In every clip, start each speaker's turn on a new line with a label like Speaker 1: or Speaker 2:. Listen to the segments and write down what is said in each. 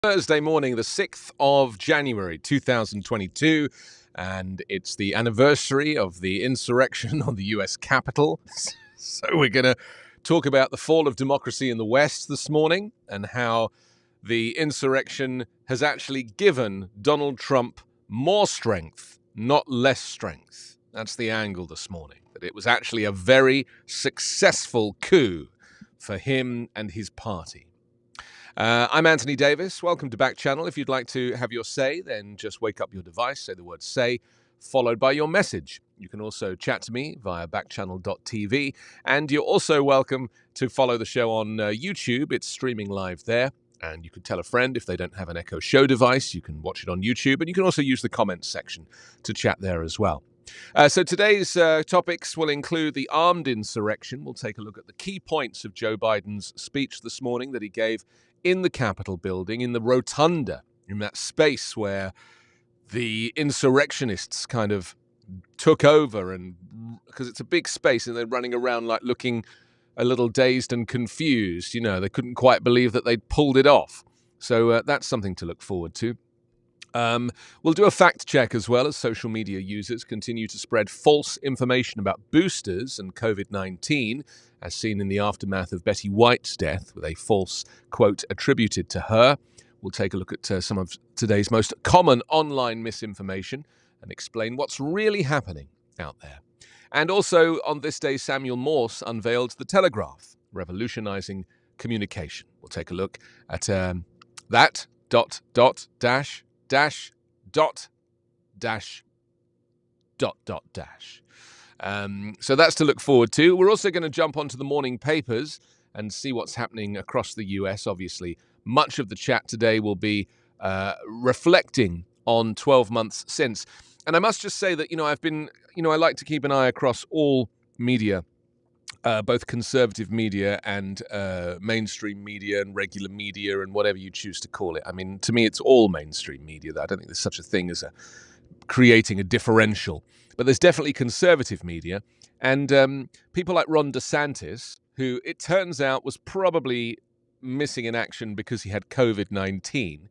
Speaker 1: Thursday morning, the 6th of January 2022, and it's the anniversary of the insurrection on the US Capitol. So we're going to talk about the fall of democracy in the West this morning and how the insurrection has actually given Donald Trump more strength, not less strength. That's the angle this morning, that it was actually a very successful coup for him and his party. I'm Anthony Davis. Welcome to Backchannel. If you'd like to have your say, then just wake up your device, say the word say, followed by your message. You can also chat to me via backchannel.tv, and you're also welcome to follow the show on YouTube. It's streaming live there, and you can tell a friend if they don't have an Echo Show device. You can watch it on YouTube, and you can also use the comments section to chat there as well. So today's topics will include the armed insurrection. We'll take a look at the key points of Joe Biden's speech this morning that he gave in the Capitol building, in the rotunda, in that space where the insurrectionists kind of took over, and because it's a big space and they're running around like looking a little dazed and confused. You know, they couldn't quite believe that they'd pulled it off. So that's something to look forward to. We'll do a fact check as well, as social media users continue to spread false information about boosters and COVID-19, as seen in the aftermath of Betty White's death, with a false quote attributed to her. We'll take a look at some of today's most common online misinformation and explain what's really happening out there. And also, on this day, Samuel Morse unveiled the Telegraph, revolutionizing communication. We'll take a look at that dash. So that's to look forward to. We're also going to jump onto the morning papers and see what's happening across the US. Obviously, much of the chat today will be reflecting on 12 months since. And I must just say that, I like to keep an eye across all media, both conservative media and mainstream media and regular media and whatever you choose to call it. I mean, to me, it's all mainstream media. I don't think there's such a thing as creating a differential. But there's definitely conservative media. And people like Ron DeSantis, who it turns out was probably missing in action because he had COVID-19.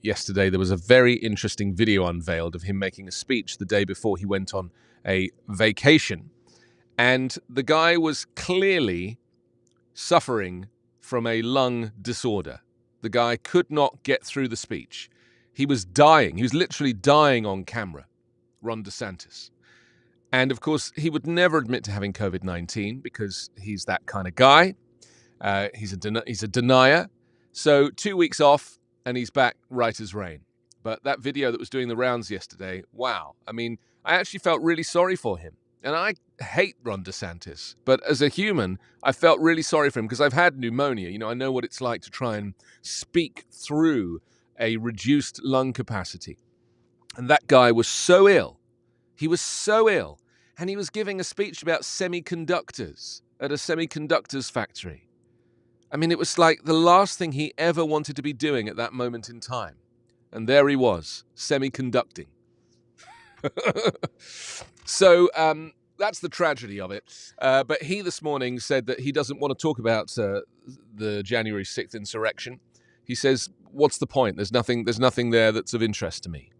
Speaker 1: Yesterday, there was a very interesting video unveiled of him making a speech the day before he went on a vacation. And the guy was clearly suffering from a lung disorder. The guy could not get through the speech. He was dying. He was literally dying on camera, Ron DeSantis. And of course, he would never admit to having COVID-19 because he's that kind of guy. He's a denier. So 2 weeks off and he's back right as rain. But that video that was doing the rounds yesterday, wow. I mean, I actually felt really sorry for him. And I hate Ron DeSantis, but as a human, I felt really sorry for him because I've had pneumonia. I know what it's like to try and speak through a reduced lung capacity. And that guy was so ill. He was so ill. And he was giving a speech about semiconductors at a semiconductors factory. I mean, it was like the last thing he ever wanted to be doing at that moment in time. And there he was, semiconducting. So that's the tragedy of it. But he this morning said that he doesn't want to talk about the January 6th insurrection. He says, what's the point? There's nothing there that's of interest to me.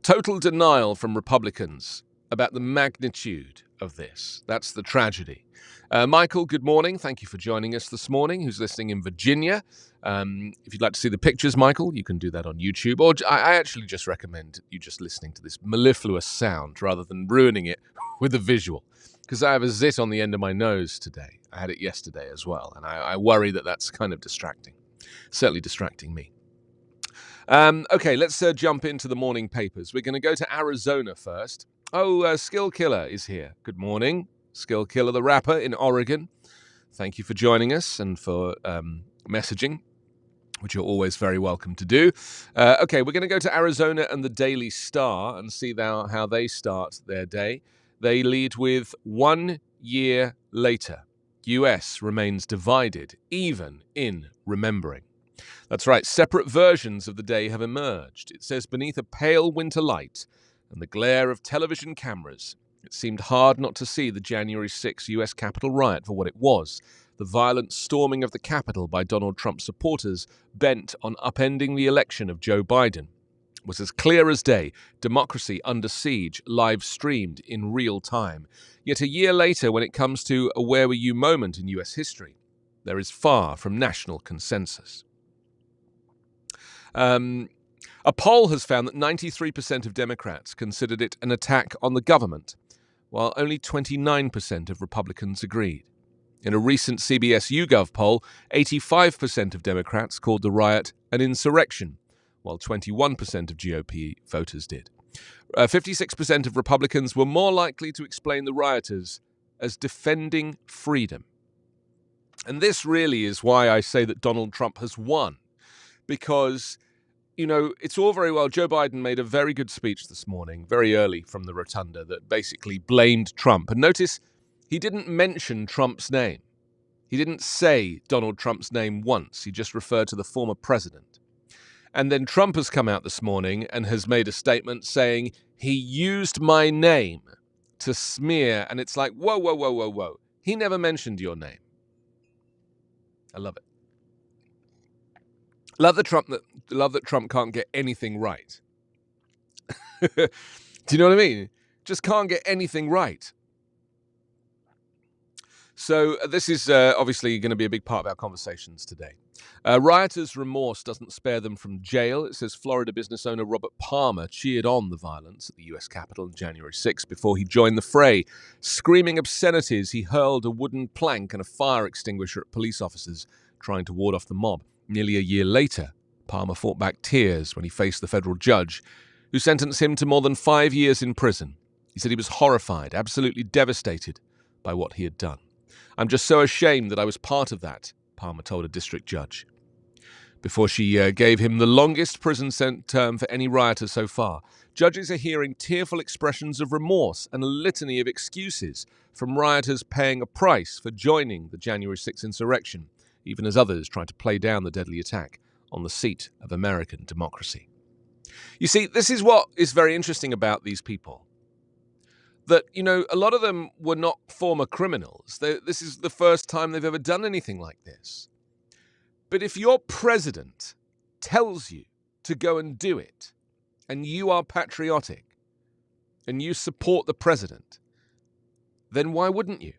Speaker 1: Total denial from Republicans about the magnitude of this. That's the tragedy. Michael, good morning. Thank you for joining us this morning, who's listening in Virginia. If you'd like to see the pictures, Michael, you can do that on YouTube. Or I actually just recommend you just listening to this mellifluous sound rather than ruining it with a visual. Because I have a zit on the end of my nose today. I had it yesterday as well. And I worry that that's kind of distracting. Certainly distracting me. Okay, let's jump into the morning papers. We're going to go to Arizona first. Skill Killer is here. Good morning. Skill Killer, the rapper in Oregon. Thank you for joining us and for messaging, which you're always very welcome to do. Okay, we're going to go to Arizona and the Daily Star and see how they start their day. They lead with 1 year later. US remains divided, even in remembering. That's right, separate versions of the day have emerged. It says beneath a pale winter light and the glare of television cameras, It seemed hard not to see the January 6 US Capitol riot for what it was, the violent storming of the Capitol by Donald Trump supporters bent on upending the election of Joe Biden. It was as clear as day, democracy under siege, live-streamed in real time. Yet a year later, when it comes to a where were you moment in US history, there is far from national consensus. A poll has found that 93% of Democrats considered it an attack on the government, while only 29% of Republicans agreed. In a recent CBS YouGov poll, 85% of Democrats called the riot an insurrection, while 21% of GOP voters did. 56% of Republicans were more likely to explain the rioters as defending freedom. And this really is why I say that Donald Trump has won, because it's all very well. Joe Biden made a very good speech this morning, very early from the rotunda, that basically blamed Trump. And notice he didn't mention Trump's name. He didn't say Donald Trump's name once. He just referred to the former president. And then Trump has come out this morning and has made a statement saying he used my name to smear. And it's like, whoa, whoa, whoa, whoa, whoa. He never mentioned your name. I love it. Love that Trump can't get anything right. Do you know what I mean? Just can't get anything right. So this is obviously going to be a big part of our conversations today. Rioters' remorse doesn't spare them from jail. It says Florida business owner Robert Palmer cheered on the violence at the U.S. Capitol on January 6 before he joined the fray. Screaming obscenities, he hurled a wooden plank and a fire extinguisher at police officers trying to ward off the mob. Nearly a year later, Palmer fought back tears when he faced the federal judge, who sentenced him to more than 5 years in prison. He said he was horrified, absolutely devastated by what he had done. I'm just so ashamed that I was part of that, Palmer told a district judge. Before she gave him the longest prison term for any rioter so far, judges are hearing tearful expressions of remorse and a litany of excuses from rioters paying a price for joining the January 6 insurrection, even as others try to play down the deadly attack on the seat of American democracy. You see, this is what is very interesting about these people. That, a lot of them were not former criminals. This is the first time they've ever done anything like this. But if your president tells you to go and do it, and you are patriotic, and you support the president, then why wouldn't you?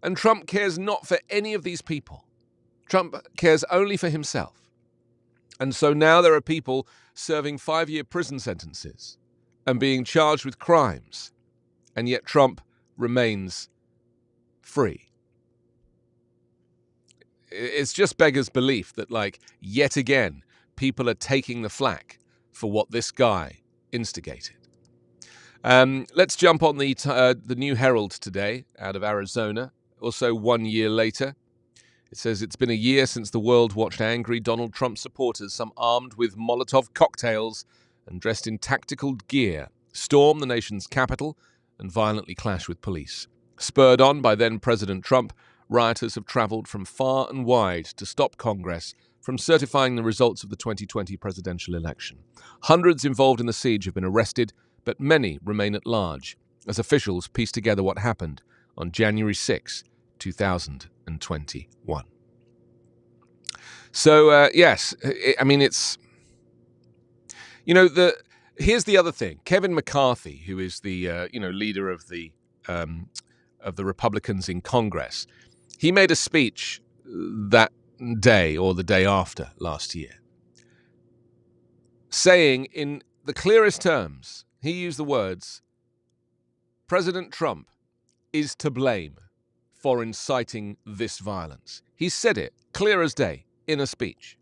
Speaker 1: And Trump cares not for any of these people. Trump cares only for himself. And so now there are people serving 5-year prison sentences and being charged with crimes, and yet Trump remains free. It's just beggars belief that, yet again, people are taking the flak for what this guy instigated. Let's jump on the New Herald today out of Arizona. Also 1 year later, it says it's been a year since the world watched angry Donald Trump supporters, some armed with Molotov cocktails and dressed in tactical gear, storm the nation's capital and violently clash with police. Spurred on by then-President Trump, rioters have traveled from far and wide to stop Congress from certifying the results of the 2020 presidential election. Hundreds involved in the siege have been arrested, but many remain at large as officials piece together what happened on January 6, 2021. So, yes, it's... Here's the other thing. Kevin McCarthy, who is the leader of the Republicans in Congress, he made a speech that day or the day after last year, saying in the clearest terms, he used the words, President Trump is to blame for inciting this violence. He said it clear as day in a speech.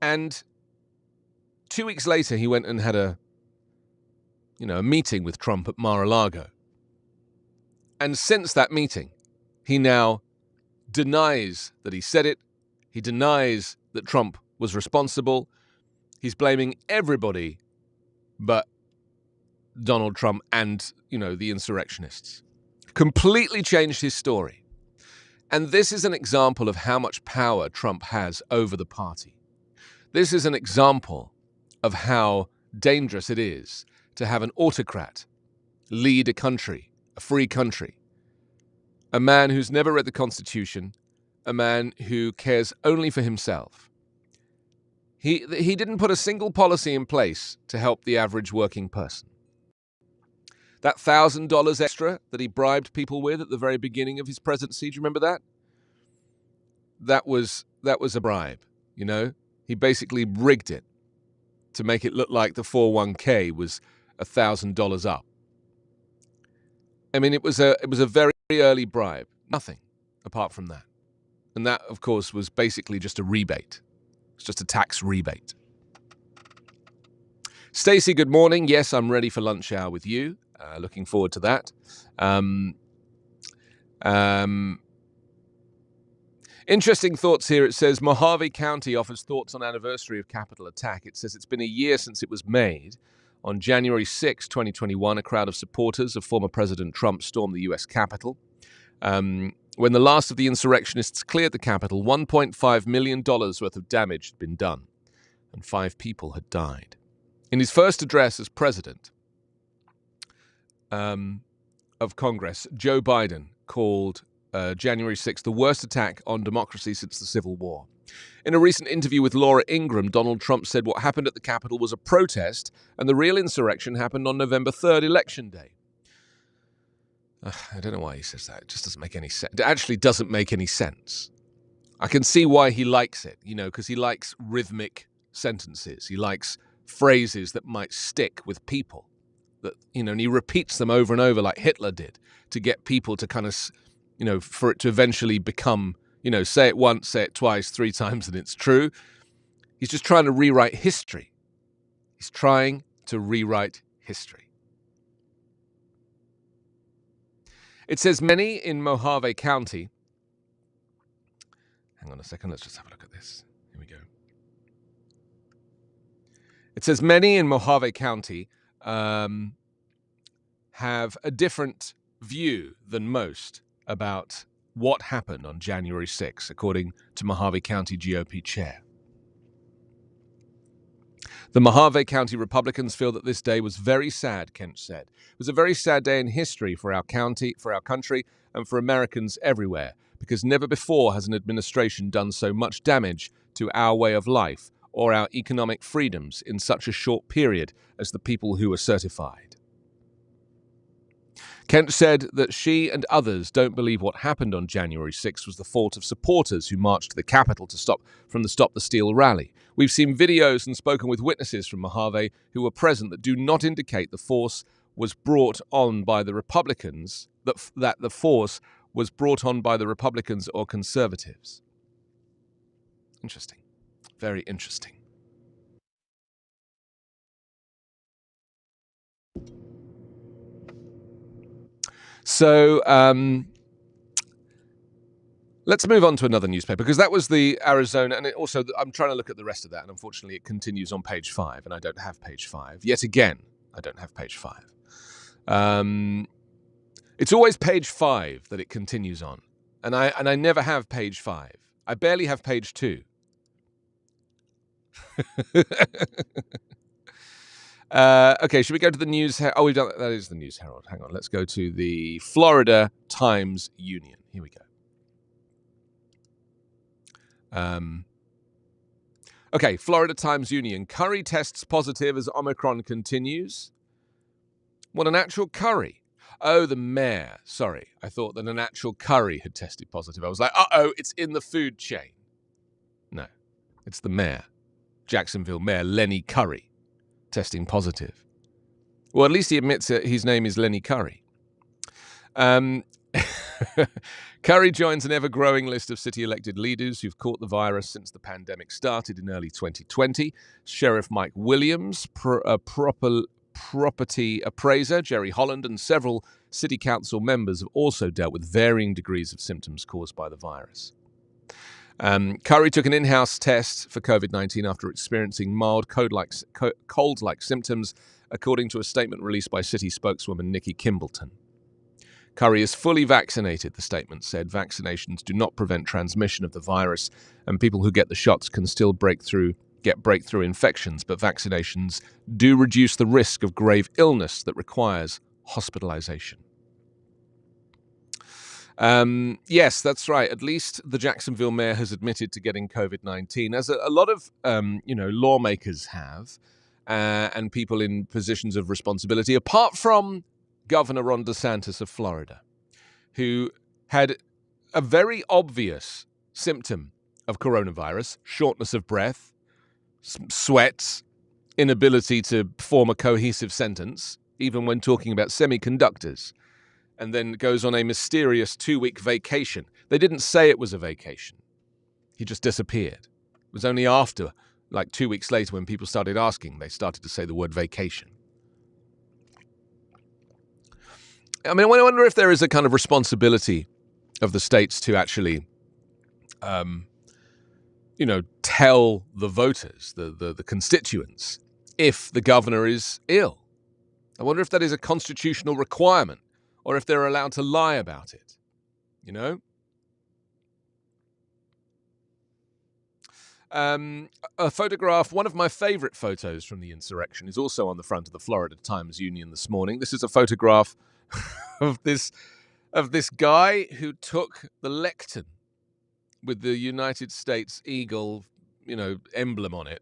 Speaker 1: And 2 weeks later, he went and had a meeting with Trump at Mar-a-Lago. And since that meeting, he now denies that he said it. He denies that Trump was responsible. He's blaming everybody but Donald Trump and, the insurrectionists. Completely changed his story. And this is an example of how much power Trump has over the party. This is an example of how dangerous it is to have an autocrat lead a country, a free country. A man who's never read the Constitution, a man who cares only for himself. He didn't put a single policy in place to help the average working person. That $1,000 extra that he bribed people with at the very beginning of his presidency, do you remember that? That was a bribe, you know? He basically rigged it to make it look like the 401k was $1,000 up. I mean, it was a very early bribe. Nothing apart from that. And that, of course, was basically just a rebate. It's just a tax rebate. Stacey, good morning. Yes, I'm ready for lunch hour with you. Looking forward to that. Interesting thoughts here. It says Mojave County offers thoughts on anniversary of Capitol attack. It says it's been a year since it was made. On January 6, 2021, a crowd of supporters of former President Trump stormed the U.S. Capitol. When the last of the insurrectionists cleared the Capitol, $1.5 million worth of damage had been done, and 5 people had died. In his first address as president of Congress, Joe Biden called January 6th the worst attack on democracy since the Civil War. In a recent interview with Laura Ingraham, Donald Trump said what happened at the Capitol was a protest and the real insurrection happened on November 3rd, Election Day. I don't know why he says that. It just doesn't make any sense. It actually doesn't make any sense. I can see why he likes it, because he likes rhythmic sentences. He likes phrases that might stick with people. And he repeats them over and over like Hitler did to get people to kind of, for it to eventually become, say it once, say it twice, 3 times, and it's true. He's just trying to rewrite history. He's trying to rewrite history. It says many in Mojave County. Hang on a second, let's just have a look at this. Here we go. It says many in Mojave County have a different view than most about what happened on January 6, according to Mojave County GOP chair. The Mojave County Republicans feel that this day was very sad, Kent said. It was a very sad day in history for our county, for our country, and for Americans everywhere, because never before has an administration done so much damage to our way of life or our economic freedoms in such a short period as the people who were certified. Kent said that she and others don't believe what happened on January 6 was the fault of supporters who marched to the Capitol to Stop the Steal rally. We've seen videos and spoken with witnesses from Mojave who were present that do not indicate the force was brought on by the Republicans, that the force was brought on by the Republicans or conservatives. Interesting. Very interesting. So let's move on to another newspaper, because that was the Arizona, and I'm trying to look at the rest of that, and unfortunately it continues on page 5, and I don't have page 5. Yet again, I don't have page 5. It's always page 5 that it continues on, and I never have page 5. I barely have page 2. Okay, should we go to the news? We've done that. That is the News Herald. Hang on, let's go to the Florida Times Union. Here we go. Okay, Florida Times Union. Curry tests positive as Omicron continues. What, an actual curry? Oh, the mayor. Sorry, I thought that an actual curry had tested positive. I was like, it's in the food chain. No, it's the mayor. Jacksonville Mayor Lenny Curry testing positive. Well, at least he admits that his name is Lenny Curry. Curry joins an ever-growing list of city-elected leaders who've caught the virus since the pandemic started in early 2020. Sheriff Mike Williams, property appraiser Jerry Holland, and several city council members have also dealt with varying degrees of symptoms caused by the virus. Curry took an in-house test for COVID-19 after experiencing mild cold-like symptoms, according to a statement released by city spokeswoman Nikki Kimbleton. Curry is fully vaccinated, the statement said. Vaccinations do not prevent transmission of the virus, and people who get the shots can still get get breakthrough infections, but vaccinations do reduce the risk of grave illness that requires hospitalization. Yes, that's right. At least the Jacksonville mayor has admitted to getting COVID-19, as a lot of lawmakers have, and people in positions of responsibility, apart from Governor Ron DeSantis of Florida, who had a very obvious symptom of coronavirus: shortness of breath, sweats, inability to form a cohesive sentence, even when talking about semiconductors, and then goes on a mysterious 2-week vacation. They didn't say it was a vacation. He just disappeared. It was only after, like 2 weeks later, when people started asking, they started to say the word vacation. I mean, I wonder if there is a kind of responsibility of the states to actually, tell the voters, the constituents, if the governor is ill. I wonder if that is a constitutional requirement, or if they're allowed to lie about it, A photograph, one of my favorite photos from the insurrection, is also on the front of the Florida Times-Union this morning. This is a photograph of this guy who took the lectern with the United States eagle, emblem on it,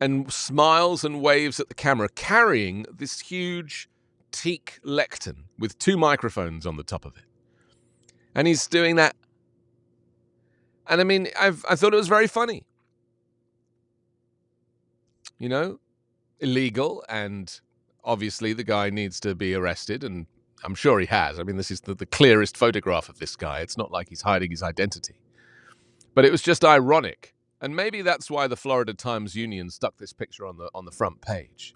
Speaker 1: and smiles and waves at the camera, carrying this huge teak lectern with 2 microphones on the top of it. And he's doing that. And I mean, I thought it was very funny. Illegal, and obviously the guy needs to be arrested, and I'm sure he has. I mean, this is the clearest photograph of this guy. It's not like he's hiding his identity. But it was just ironic. And maybe that's why the Florida Times-Union stuck this picture on the front page.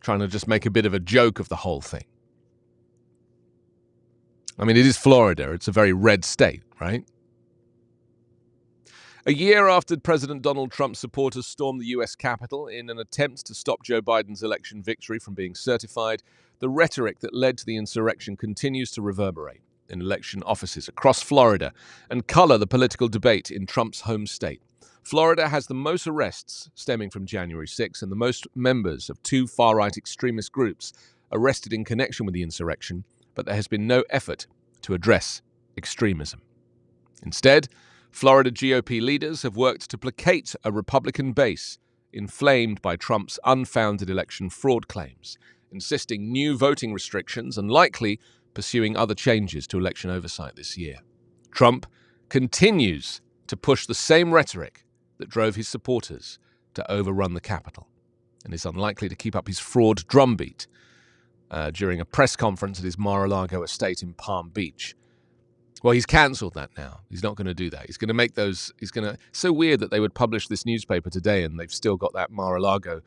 Speaker 1: Trying to just make a bit of a joke of the whole thing. I mean, it is Florida. It's a very red state, right? A year after President Donald Trump's supporters stormed the U.S. Capitol in an attempt to stop Joe Biden's election victory from being certified, the rhetoric that led to the insurrection continues to reverberate in election offices across Florida and color the political debate in Trump's home state. Florida has the most arrests stemming from January 6 and the most members of 2 far-right extremist groups arrested in connection with the insurrection, but there has been no effort to address extremism. Instead, Florida GOP leaders have worked to placate a Republican base inflamed by Trump's unfounded election fraud claims, insisting new voting restrictions and likely pursuing other changes to election oversight this year. Trump continues to push the same rhetoric that drove his supporters to overrun the Capitol, and is unlikely to keep up his fraud drumbeat during a press conference at his Mar-a-Lago estate in Palm Beach. Well, he's cancelled that now. He's not going to do that. He's going to make those... It's so weird that they would publish this newspaper today and they've still got that Mar-a-Lago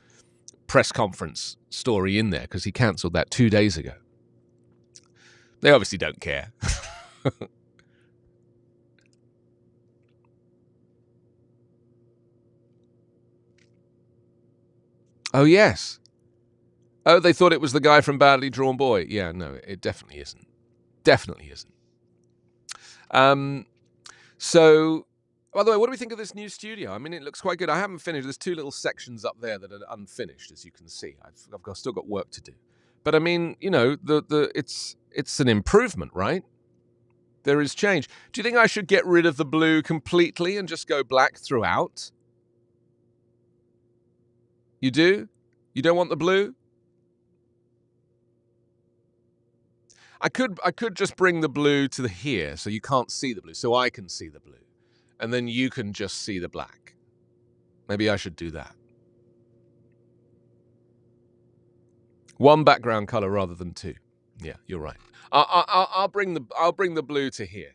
Speaker 1: press conference story in there, because he cancelled that 2 days ago. They obviously don't care. Oh, yes. Oh, they thought it was the guy from Badly Drawn Boy. Yeah, no, it definitely isn't. Definitely isn't. So, by the way, what do we think of this new studio? I mean, it looks quite good. I haven't finished. There's 2 little sections up there that are unfinished, as you can see. I've still got work to do. But I mean, it's an improvement, right? There is change. Do you think I should get rid of the blue completely and just go black throughout? You do? You don't want the blue? I could just bring the blue to here so you can't see the blue, so I can see the blue. And then you can just see the black. Maybe I should do that. 1 background color rather than 2. Yeah, you're right. I'll bring the blue to here,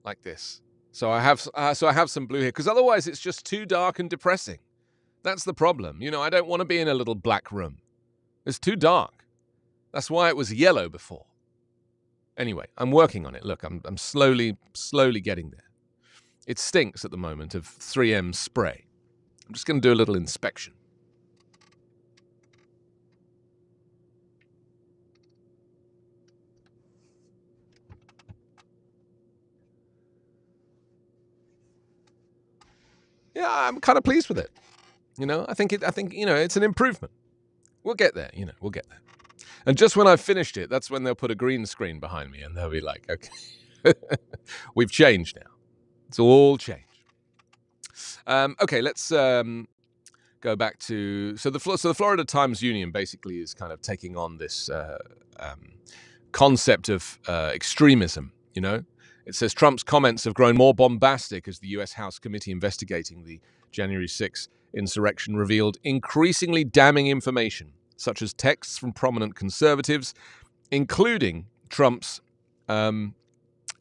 Speaker 1: like this. So I have some blue here, because otherwise it's just too dark and depressing. That's the problem. I don't want to be in a little black room. It's too dark. That's why it was yellow before. Anyway, I'm working on it. Look, I'm slowly getting there. It stinks at the moment of 3M spray. I'm just going to do a little inspection. Yeah, I'm kind of pleased with it. I think it's an improvement. We'll get there. We'll get there. And just when I've finished it, that's when they'll put a green screen behind me, and they'll be like, "Okay, we've changed now. It's all changed." Okay, let's go back to the Florida Times Union basically is kind of taking on this concept of extremism. It says Trump's comments have grown more bombastic as the U.S. House committee investigating the January 6th insurrection revealed increasingly damning information, such as texts from prominent conservatives, including Trump's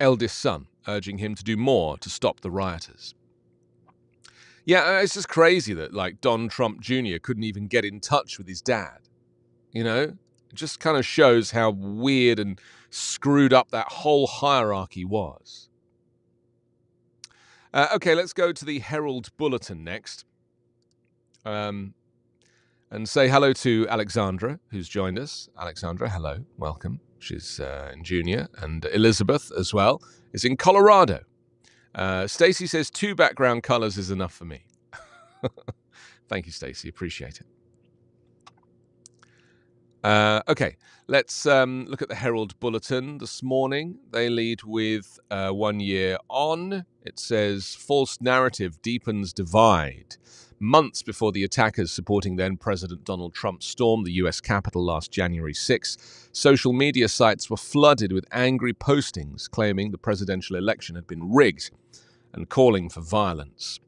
Speaker 1: eldest son, urging him to do more to stop the rioters. Yeah, it's just crazy that, Don Trump Jr. couldn't even get in touch with his dad. It just kind of shows how weird and screwed up that whole hierarchy was. Okay, let's go to the Herald Bulletin next. And say hello to Alexandra, who's joined us. Alexandra, hello, welcome. She's in Junior, and Elizabeth as well is in Colorado. Stacey says 2 background colors is enough for me. Thank you, Stacey. Appreciate it. Okay, let's look at the Herald Bulletin this morning. They lead with 1 year on. It says false narrative deepens divide. Months before the attackers supporting then-President Donald Trump stormed the U.S. Capitol last January 6, social media sites were flooded with angry postings claiming the presidential election had been rigged and calling for violence.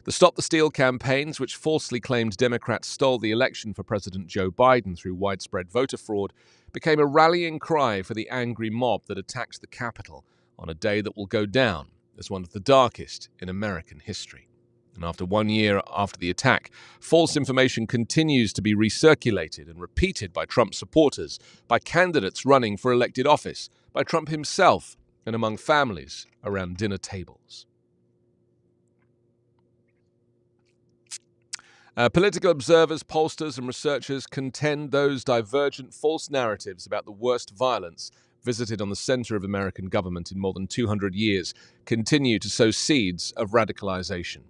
Speaker 1: The Stop the Steal campaigns, which falsely claimed Democrats stole the election for President Joe Biden through widespread voter fraud, became a rallying cry for the angry mob that attacked the Capitol on a day that will go down as one of the darkest in American history. And after 1 year after the attack, false information continues to be recirculated and repeated by Trump supporters, by candidates running for elected office, by Trump himself, and among families around dinner tables. Political observers, pollsters, and researchers contend those divergent false narratives about the worst violence visited on the center of American government in more than 200 years continue to sow seeds of radicalization.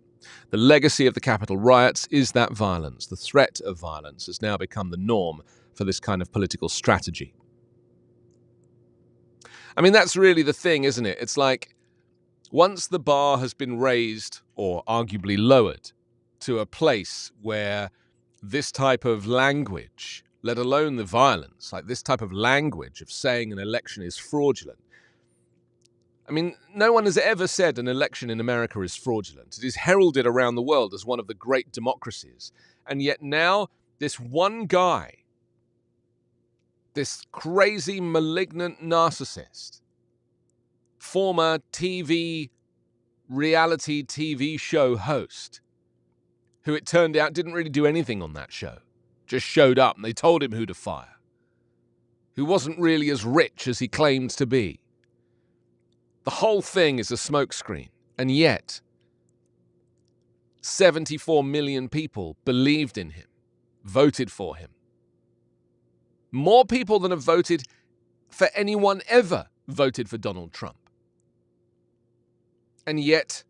Speaker 1: The legacy of the Capitol riots is that violence. The threat of violence has now become the norm for this kind of political strategy. I mean, that's really the thing, isn't it? It's like once the bar has been raised or arguably lowered to a place where this type of language, let alone the violence, like this type of language of saying an election is fraudulent. I mean, no one has ever said an election in America is fraudulent. It is heralded around the world as one of the great democracies. And yet now, this one guy, this crazy, malignant narcissist, former reality TV show host, who it turned out didn't really do anything on that show, just showed up and they told him who to fire, who wasn't really as rich as he claimed to be. The whole thing is a smokescreen, and yet 74 million people believed in him, voted for him. More people than have voted for anyone ever voted for Donald Trump. And yet,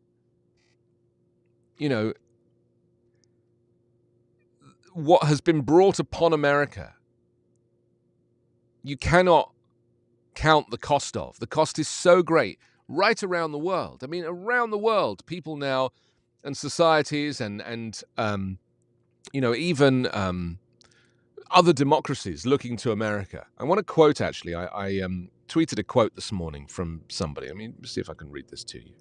Speaker 1: what has been brought upon America, you cannot count the cost of. The cost is so great right around the world. I mean, around the world, people now and societies and even other democracies looking to America. I want to quote, actually, I tweeted a quote this morning from somebody. I mean, let's see if I can read this to you.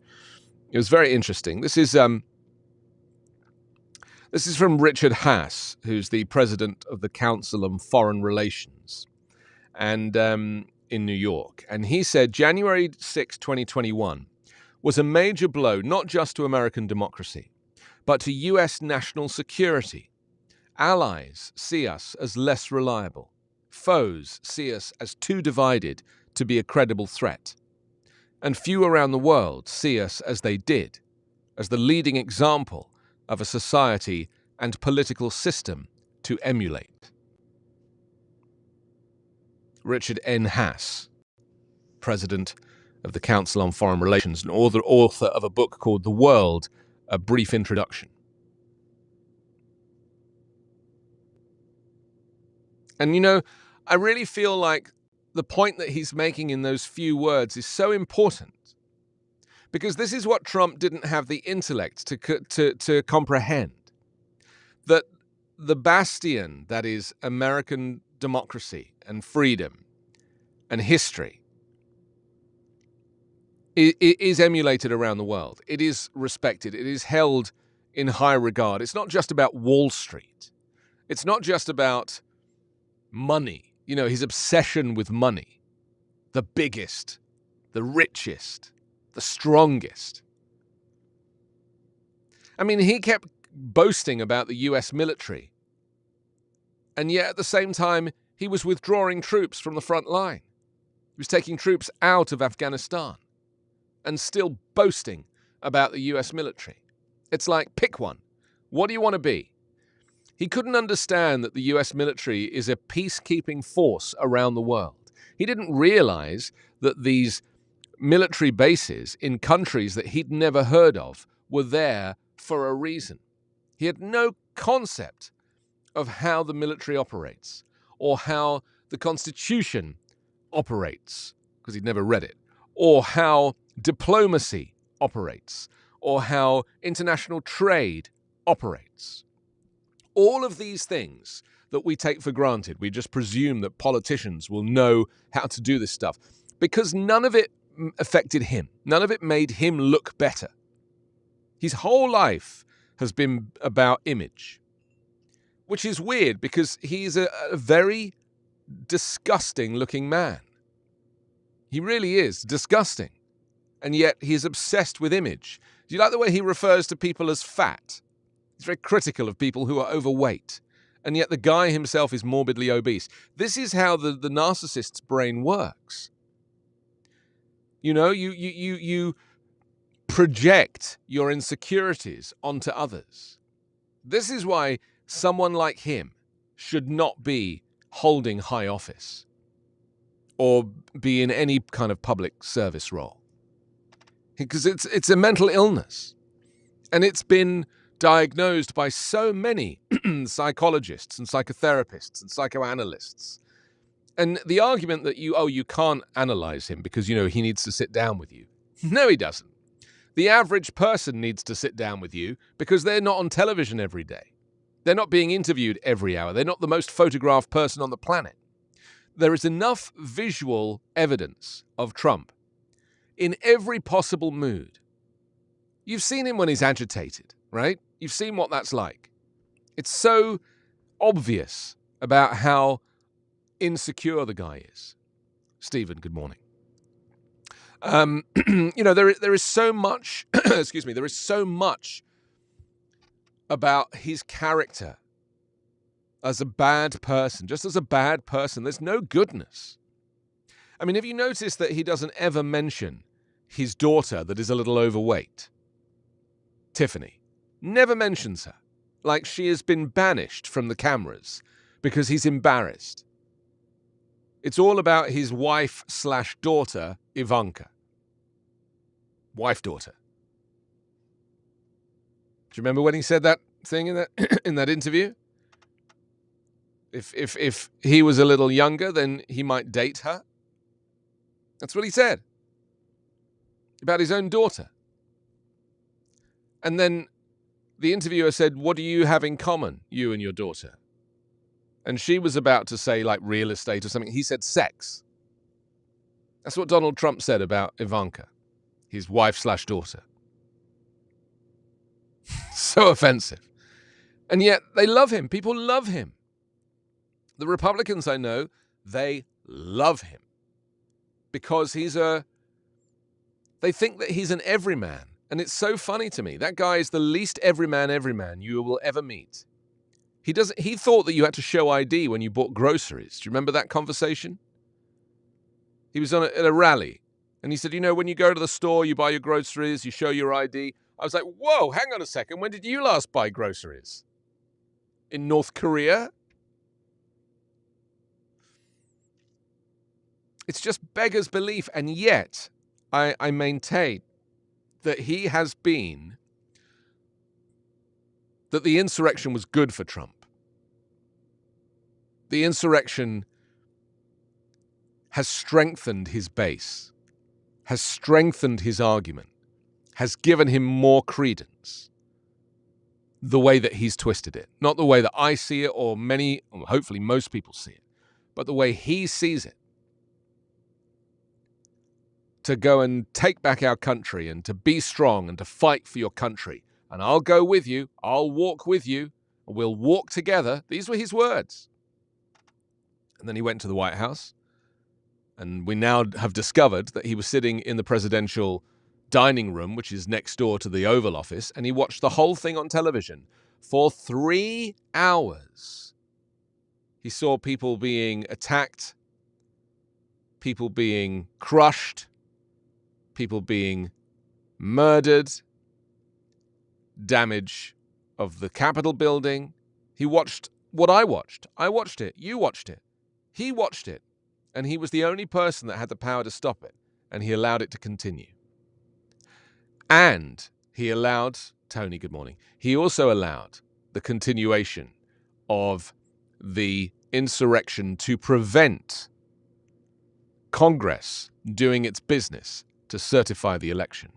Speaker 1: It was very interesting. This is from Richard Haass, who's the president of the Council on Foreign Relations, and in New York. And he said, January 6, 2021 was a major blow not just to American democracy, but to U.S. national security. Allies see us as less reliable. Foes see us as too divided to be a credible threat. And few around the world see us as they did, as the leading example of a society and political system to emulate. Richard N. Haass, president of the Council on Foreign Relations and author of a book called The World, A Brief Introduction. And, you know, I really feel like the point that he's making in those few words is so important, because this is what Trump didn't have the intellect to comprehend, that the bastion that is American democracy and freedom and history is emulated around the world. It is respected. It is held in high regard. It's not just about Wall Street. It's not just about money. You know, his obsession with money. The biggest, the richest, the strongest. I mean, he kept boasting about the US military, and yet at the same time, he was withdrawing troops from the front line. He was taking troops out of Afghanistan and still boasting about the US military. It's like, pick one. What do you want to be? He couldn't understand that the US military is a peacekeeping force around the world. He didn't realize that these military bases in countries that he'd never heard of were there for a reason. He had no concept of how the military operates or how the Constitution operates, because he'd never read it, or how diplomacy operates, or how international trade operates. All of these things that we take for granted, we just presume that politicians will know how to do this stuff, because none of it affected him. None of it made him look better. His whole life has been about image, which is weird because he's a very disgusting looking man. He really is disgusting. And yet he's obsessed with image. Do you like the way he refers to people as fat? He's very critical of people who are overweight. And yet the guy himself is morbidly obese. This is how the narcissist's brain works. You know, you project your insecurities onto others. This is why someone like him should not be holding high office or be in any kind of public service role. Because it's a mental illness. And it's been diagnosed by so many psychologists and psychotherapists and psychoanalysts. And the argument that you can't analyze him because, you know, he needs to sit down with you. No, he doesn't. The average person needs to sit down with you because they're not on television every day. They're not being interviewed every hour. They're not the most photographed person on the planet. There is enough visual evidence of Trump in every possible mood. You've seen him when he's agitated, right? You've seen what that's like. It's so obvious about how insecure the guy is. Stephen, good morning. You know, there is so much, excuse me, there is so much about his character as a bad person. Just as a bad person, there's no goodness. I mean, have you noticed that he doesn't ever mention his daughter that is a little overweight? Tiffany. Never mentions her. Like she has been banished from the cameras because he's embarrassed. It's all about his wife/daughter, Ivanka. Wife-daughter. Do you remember when he said that thing in that interview? If he was a little younger, then he might date her. That's what he said. About his own daughter. And then the interviewer said, "What do you have in common, you and your daughter?" And she was about to say, like, real estate or something. He said sex. That's what Donald Trump said about Ivanka, his wife/daughter. So offensive. And yet they love him. People love him. The Republicans I know, they love him because they think that he's an everyman. And it's so funny to me. That guy is the least everyman you will ever meet. He thought that you had to show ID when you bought groceries. Do you remember that conversation? He was at a rally, and he said, you know, when you go to the store, you buy your groceries, you show your ID. I was like, whoa, hang on a second. When did you last buy groceries? In North Korea? It's just beggars belief, and yet I maintain that that the insurrection was good for Trump. The insurrection has strengthened his base, has strengthened his argument, has given him more credence the way that he's twisted it. Not the way that I see it or many, hopefully most people see it, but the way he sees it. To go and take back our country and to be strong and to fight for your country. And I'll go with you. I'll walk with you. We'll walk together. These were his words. And then he went to the White House. And we now have discovered that he was sitting in the presidential dining room, which is next door to the Oval Office, and he watched the whole thing on television for 3 hours. He saw people being attacked, people being crushed, people being murdered, damage of the Capitol building. He watched what I watched. I watched it. You watched it. He watched it. And he was the only person that had the power to stop it. And he allowed it to continue. And he allowed, Tony, good morning, he also allowed the continuation of the insurrection to prevent Congress doing its business to certify the election.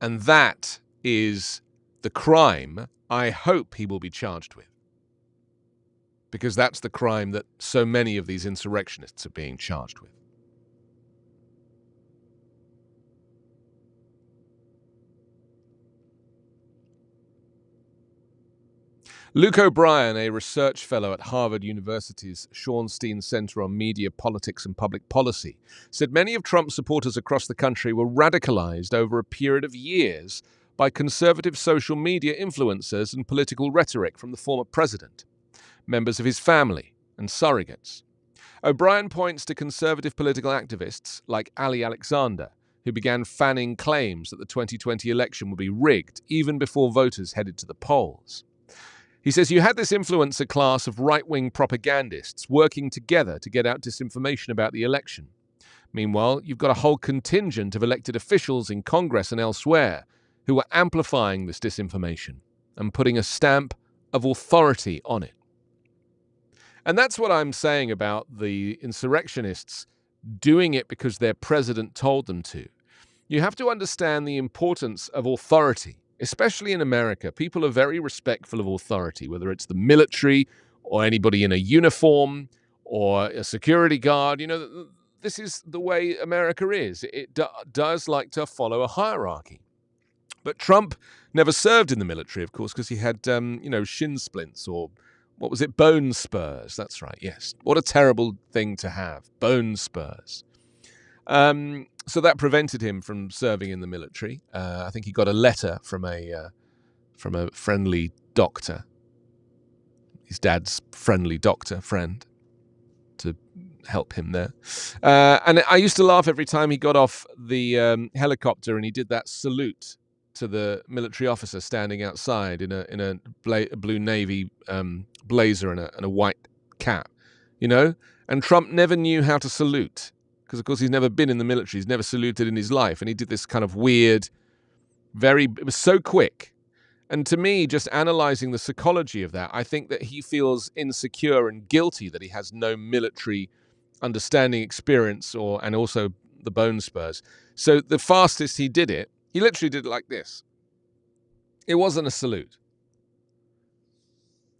Speaker 1: And that is the crime I hope he will be charged with. Because that's the crime that so many of these insurrectionists are being charged with. Luke O'Brien, a research fellow at Harvard University's Schornstein Center on Media, Politics and Public Policy, said many of Trump's supporters across the country were radicalized over a period of years by conservative social media influencers and political rhetoric from the former president, members of his family, and surrogates. O'Brien points to conservative political activists like Ali Alexander, who began fanning claims that the 2020 election would be rigged even before voters headed to the polls. He says you had this influencer class of right-wing propagandists working together to get out disinformation about the election. Meanwhile, you've got a whole contingent of elected officials in Congress and elsewhere who are amplifying this disinformation and putting a stamp of authority on it. And that's what I'm saying about the insurrectionists doing it because their president told them to. You have to understand the importance of authority. Especially in America, people are very respectful of authority, whether it's the military or anybody in a uniform or a security guard. You know, this is the way America is. It does like to follow a hierarchy. But Trump never served in the military, of course, because he had, shin splints or, what was it, bone spurs. That's right, yes. What a terrible thing to have, bone spurs. So that prevented him from serving in the military. I think he got a letter from a friendly doctor, his dad's friendly doctor friend, to help him there. And I used to laugh every time he got off the helicopter and he did that salute to the military officer standing outside in a blue navy blazer and a white cap, you know. And Trump never knew how to salute. Because, of course, he's never been in the military. He's never saluted in his life. And he did this kind of weird, it was so quick. And to me, just analyzing the psychology of that, I think that he feels insecure and guilty that he has no military understanding, experience, and also the bone spurs. So the fastest he did it, he literally did it like this. It wasn't a salute.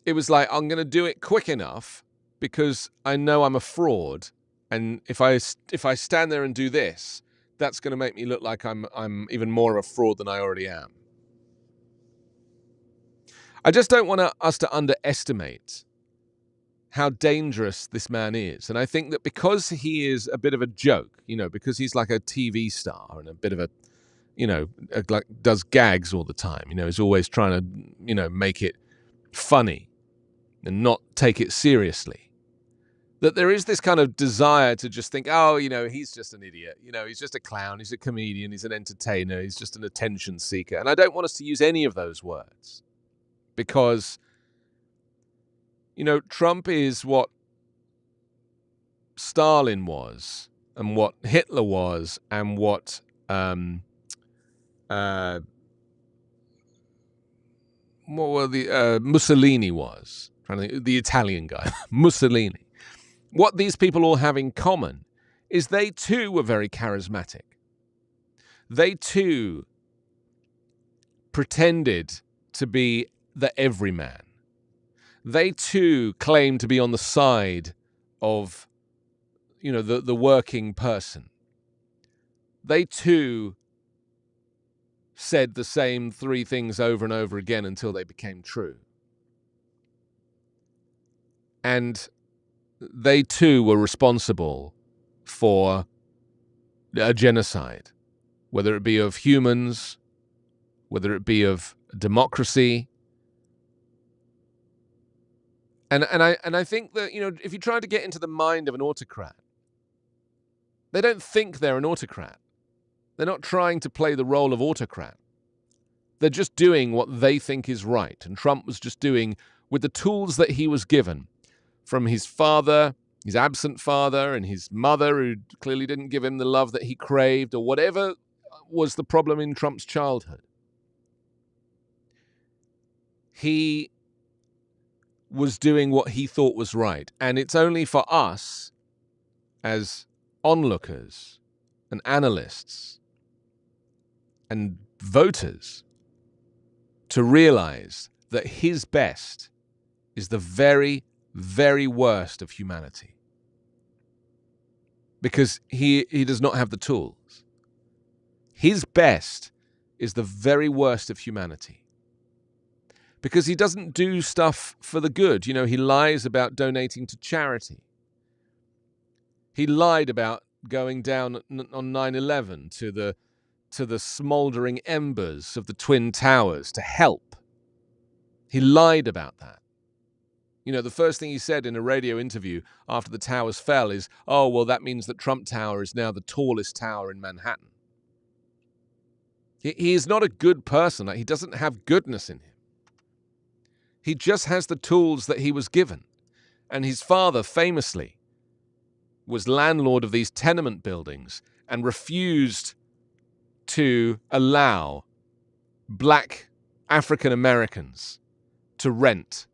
Speaker 1: It was like, I'm going to do it quick enough because I know I'm a fraud. And if I stand there and do this, that's going to make me look like I'm even more of a fraud than I already am. I just don't want us to underestimate how dangerous this man is. And I think that because he is a bit of a joke, because he's like a TV star and a bit of a, like does gags all the time, he's always trying to, make it funny and not take it seriously. That there is this kind of desire to just think, oh, he's just an idiot. He's just a clown. He's a comedian. He's an entertainer. He's just an attention seeker. And I don't want us to use any of those words because, Trump is what Stalin was and what Hitler was and what what were the Mussolini was, trying to think, the Italian guy, Mussolini. What these people all have in common is they too were very charismatic. They too pretended to be the everyman. They too claimed to be on the side of, the working person. They too said the same three things over and over again until they became true. And they too were responsible for a genocide, whether it be of humans, whether it be of democracy. And I think that, if you try to get into the mind of an autocrat, they don't think they're an autocrat. They're not trying to play the role of autocrat. They're just doing what they think is right. And Trump was just doing with the tools that he was given from his father, his absent father, and his mother, who clearly didn't give him the love that he craved, or whatever was the problem in Trump's childhood. He was doing what he thought was right. And it's only for us as onlookers and analysts and voters to realize that his best is the very, very worst of humanity. Because he does not have the tools. His best is the very worst of humanity. Because he doesn't do stuff for the good. He lies about donating to charity. He lied about going down on 9/11 to the smoldering embers of the Twin Towers to help. He lied about that. The first thing he said in a radio interview after the towers fell is, oh, well, that means that Trump Tower is now the tallest tower in Manhattan. He is not a good person. He doesn't have goodness in him. He just has the tools that he was given. And his father famously was landlord of these tenement buildings and refused to allow black African Americans to rent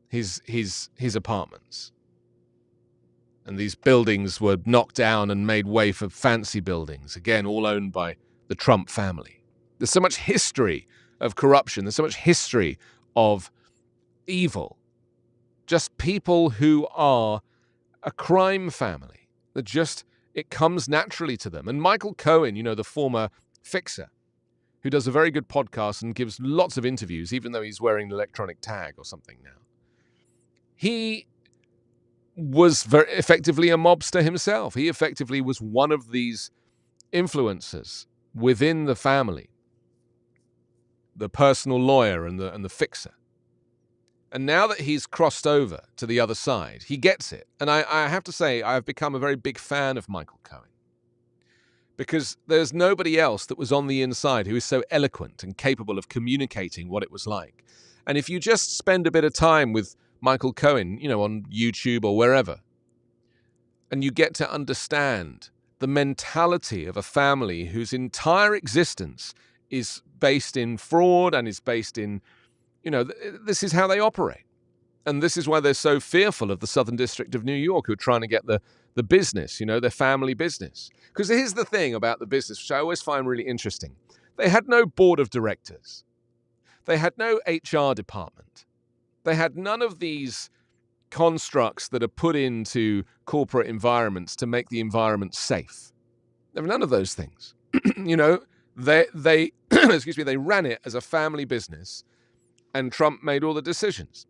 Speaker 1: his apartments. And these buildings were knocked down and made way for fancy buildings, again, all owned by the Trump family. There's so much history of corruption. There's so much history of evil. Just people who are a crime family. It comes naturally to them. And Michael Cohen, the former fixer, who does a very good podcast and gives lots of interviews, even though he's wearing an electronic tag or something now. He was very effectively a mobster himself. He effectively was one of these influencers within the family, the personal lawyer and the fixer. And now that he's crossed over to the other side, he gets it. And I have to say, I've become a very big fan of Michael Cohen. Because there's nobody else that was on the inside who is so eloquent and capable of communicating what it was like. And if you just spend a bit of time with Michael Cohen, on YouTube or wherever, and you get to understand the mentality of a family whose entire existence is based in fraud and is based in, this is how they operate. And this is why they're so fearful of the Southern District of New York, who are trying to get the business, their family business. Because here's the thing about the business, which I always find really interesting. They had no board of directors. They had no HR department. They had none of these constructs that are put into corporate environments to make the environment safe. There were none of those things. They excuse me, they ran it as a family business, and Trump made all the decisions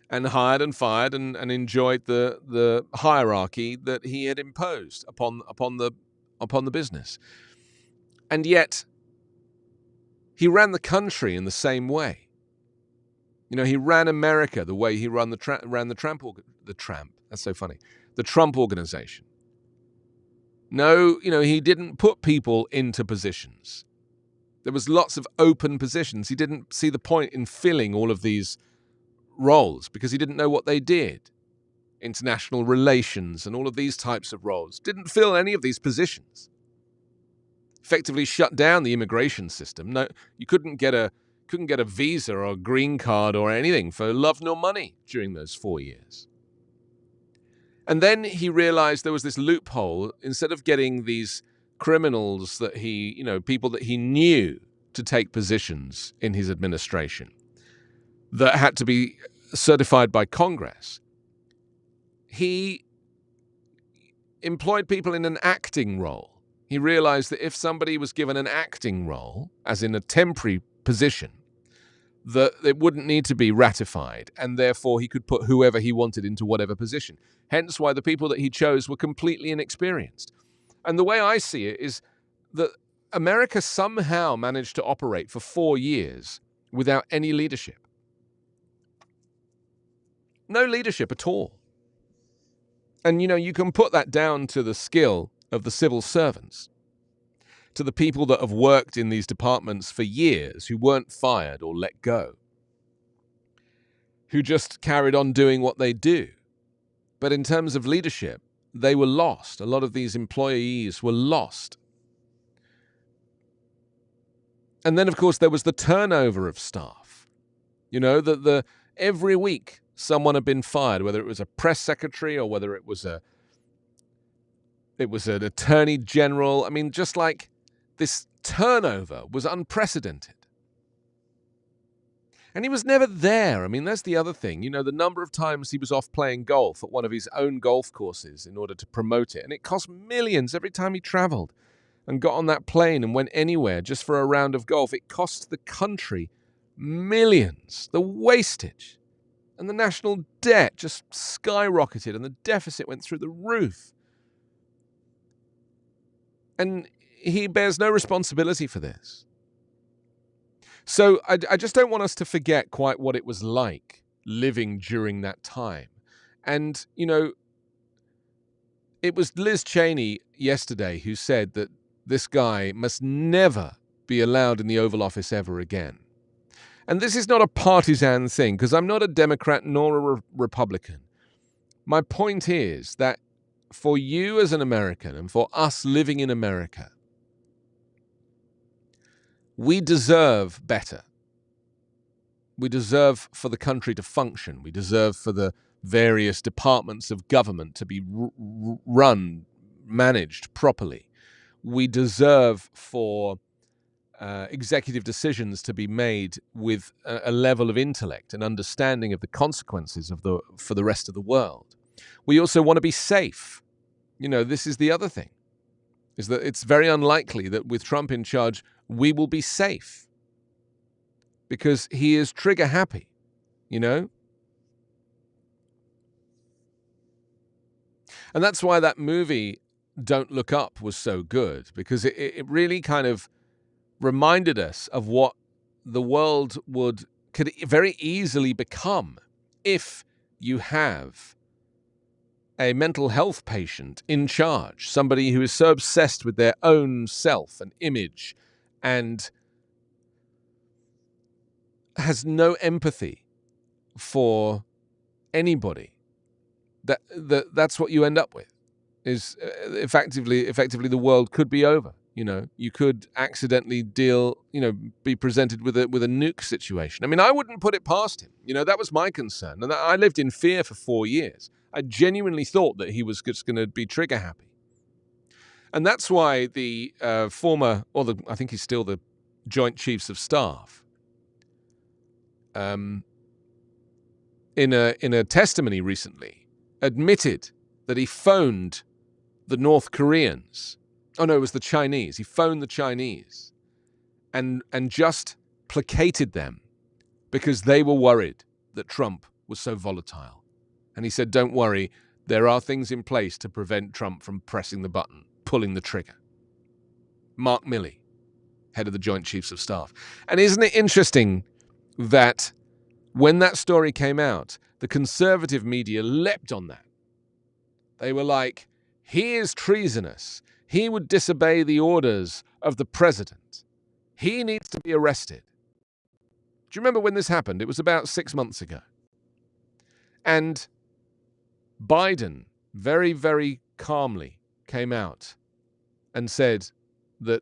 Speaker 1: and hired and fired and enjoyed the hierarchy that he had imposed upon the business. And yet he ran the country in the same way. He ran America the way he ran the Trump organization. No, he didn't put people into positions. There was lots of open positions. He didn't see the point in filling all of these roles because he didn't know what they did. International relations and all of these types of roles. Didn't fill any of these positions. effectively shut down the immigration system. No, you couldn't get a visa or a green card or anything for love nor money during those 4 years. And then he realized there was this loophole. Instead of getting these criminals that people that he knew to take positions in his administration that had to be certified by Congress, he employed people in an acting role. He realized that if somebody was given an acting role, as in a temporary position, that it wouldn't need to be ratified, and therefore he could put whoever he wanted into whatever position. Hence why the people that he chose were completely inexperienced. And the way I see it is that America somehow managed to operate for 4 years without any leadership. No leadership at all. And, you can put that down to the skill of the civil servants, to the people that have worked in these departments for years, who weren't fired or let go, who just carried on doing what they do. But in terms of leadership, they were lost. A lot of these employees were lost. And then, of course, there was the turnover of staff. Every week someone had been fired, whether it was a press secretary or whether it was an attorney general. I mean, just like this turnover was unprecedented. And he was never there. I mean, that's the other thing. The number of times he was off playing golf at one of his own golf courses in order to promote it. And it cost millions every time he traveled and got on that plane and went anywhere just for a round of golf. It cost the country millions. The wastage and the national debt just skyrocketed and the deficit went through the roof. And he bears no responsibility for this. So I just don't want us to forget quite what it was like living during that time. And, it was Liz Cheney yesterday who said that this guy must never be allowed in the Oval Office ever again. And this is not a partisan thing, because I'm not a Democrat nor a Republican. My point is that for you as an American and for us living in America, we deserve better. We deserve for the country to function. We deserve for the various departments of government to be run, managed properly. We deserve for executive decisions to be made with a level of intellect and understanding of the consequences for the rest of the world. We also want to be safe. This is the other thing, is that it's very unlikely that with Trump in charge, we will be safe, because he is trigger happy, And that's why that movie, Don't Look Up, was so good, because it really kind of reminded us of what the world could very easily become if you have a mental health patient in charge, somebody who is so obsessed with their own self and image and has no empathy for anybody. That's what you end up with. Is effectively the world could be over. You could accidentally be presented with a nuke situation. I mean, I wouldn't put it past him. That was my concern. And I lived in fear for 4 years. I genuinely thought that he was just going to be trigger happy. And that's why the I think he's still the Joint Chiefs of Staff, in a testimony recently, admitted that he phoned the North Koreans. Oh no, it was the Chinese. He phoned the Chinese and just placated them because they were worried that Trump was so volatile. And he said, don't worry, there are things in place to prevent Trump from pressing the button, pulling the trigger. Mark Milley, head of the Joint Chiefs of Staff. And isn't it interesting that when that story came out, the conservative media leapt on that. They were like, he is treasonous. He would disobey the orders of the president. He needs to be arrested. Do you remember when this happened? It was about 6 months ago. And Biden very, very calmly came out and said that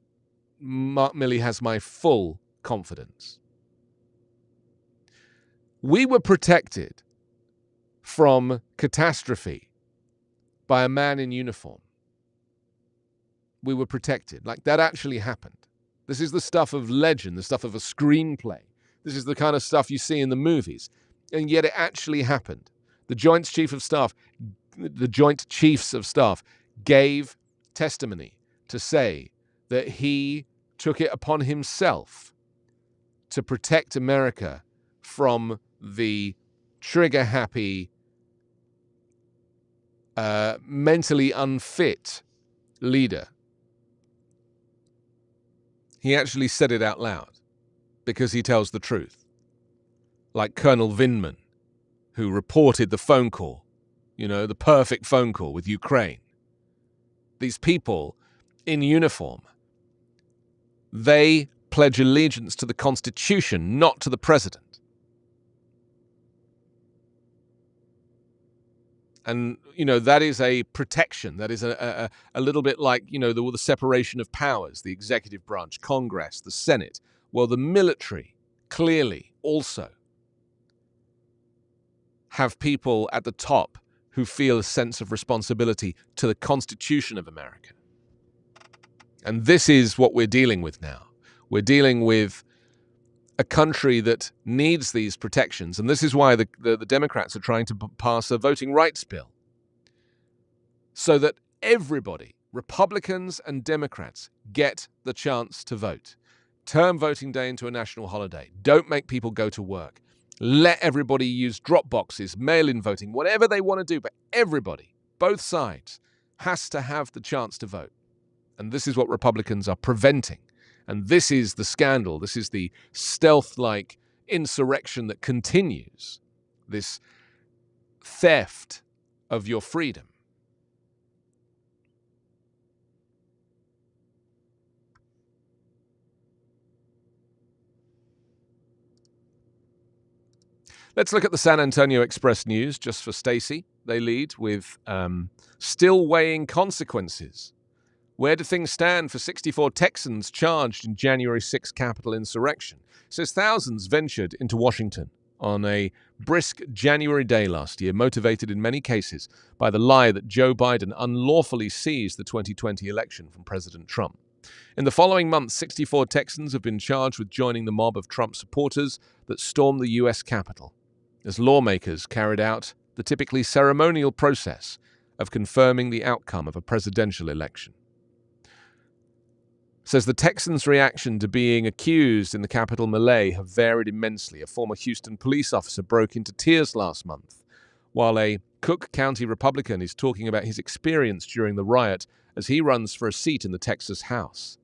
Speaker 1: Mark Milley has my full confidence. We were protected from catastrophe by a man in uniform. We were protected. Like, that actually happened. This is the stuff of legend, the stuff of a screenplay. This is the kind of stuff you see in the movies. And yet it actually happened. The Joint Chiefs of Staff gave testimony to say that he took it upon himself to protect America from the trigger-happy, mentally unfit leader. He actually said it out loud because he tells the truth. Like Colonel Vindman, who reported the phone call, the perfect phone call with Ukraine. These people in uniform, they pledge allegiance to the Constitution, not to the president. And, that is a protection. That is a little bit like, the separation of powers, the executive branch, Congress, the Senate. Well, the military clearly also have people at the top who feel a sense of responsibility to the Constitution of America. And this is what we're dealing with now. We're dealing with a country that needs these protections. And this is why the Democrats are trying to pass a voting rights bill. So that everybody, Republicans and Democrats, get the chance to vote. Turn voting day into a national holiday. Don't make people go to work. Let everybody use drop boxes, mail-in voting, whatever they want to do. But everybody, both sides, has to have the chance to vote. And this is what Republicans are preventing. And this is the scandal. This is the stealth-like insurrection that continues. This theft of your freedom. Let's look at the San Antonio Express News, just for Stacey. They lead with still weighing consequences. Where do things stand for 64 Texans charged in January 6 Capitol insurrection? It says thousands ventured into Washington on a brisk January day last year, motivated in many cases by the lie that Joe Biden unlawfully seized the 2020 election from President Trump. In the following months, 64 Texans have been charged with joining the mob of Trump supporters that stormed the U.S. Capitol, as lawmakers carried out the typically ceremonial process of confirming the outcome of a presidential election. Says the Texans' reaction to being accused in the Capitol melee have varied immensely. A former Houston police officer broke into tears last month, while a Cook County Republican is talking about his experience during the riot as he runs for a seat in the Texas House.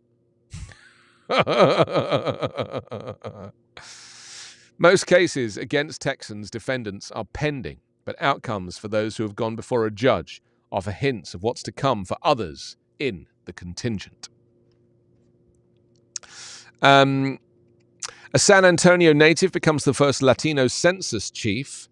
Speaker 1: Most cases against Texans defendants are pending, but outcomes for those who have gone before a judge offer hints of what's to come for others in the contingent. A San Antonio native becomes the first Latino census chief.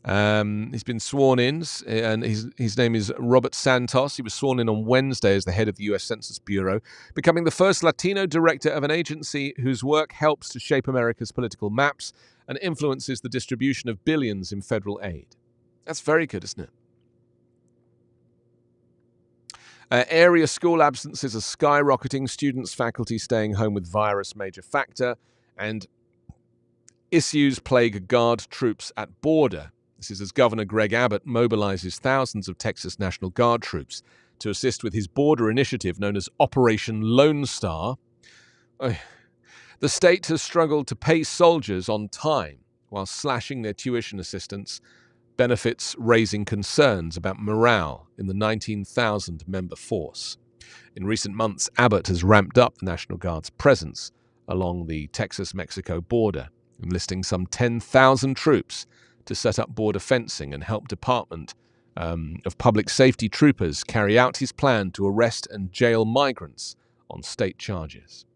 Speaker 1: He's been sworn in, and his name is Robert Santos. He was sworn in on Wednesday as the head of the U.S. Census Bureau, becoming the first Latino director of an agency whose work helps to shape America's political maps and influences the distribution of billions in federal aid. That's very good, isn't it? Area school absences are skyrocketing, students, faculty staying home with virus major factor, and issues plague Guard troops at border. This is as Governor Greg Abbott mobilizes thousands of Texas National Guard troops to assist with his border initiative known as Operation Lone Star. The state has struggled to pay soldiers on time while slashing their tuition assistance, benefits raising concerns about morale in the 19,000-member force. In recent months, Abbott has ramped up the National Guard's presence along the Texas-Mexico border, enlisting some 10,000 troops to set up border fencing and help Department of Public Safety troopers carry out his plan to arrest and jail migrants on state charges.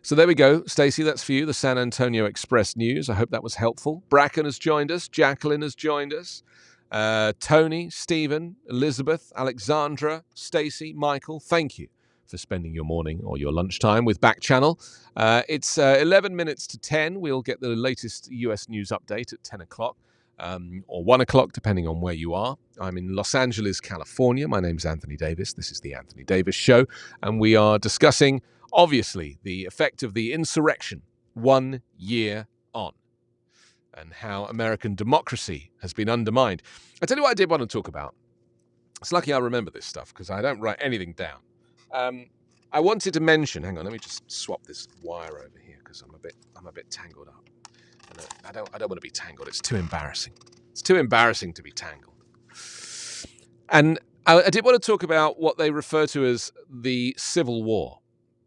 Speaker 1: So there we go, Stacey, that's for you, the San Antonio Express News. I hope that was helpful. Bracken has joined us. Jacqueline has joined us. Tony, Stephen, Elizabeth, Alexandra, Stacey, Michael, thank you for spending your morning or your lunchtime with Backchannel. It's 11 minutes to 10. We'll get the latest US news update at 10 o'clock or 1 o'clock, depending on where you are. I'm in Los Angeles, California. My name's Anthony Davis. This is The Anthony Davis Show. And we are discussing, obviously, the effect of the insurrection 1 year on and how American democracy has been undermined. I tell you what I did want to talk about. It's lucky I remember this stuff because I don't write anything down. I wanted to mention. Hang on, let me just swap this wire over here because I'm a bit tangled up. And I don't want to be tangled. It's too embarrassing. It's too embarrassing to be tangled. And I did want to talk about what they refer to as the Civil War.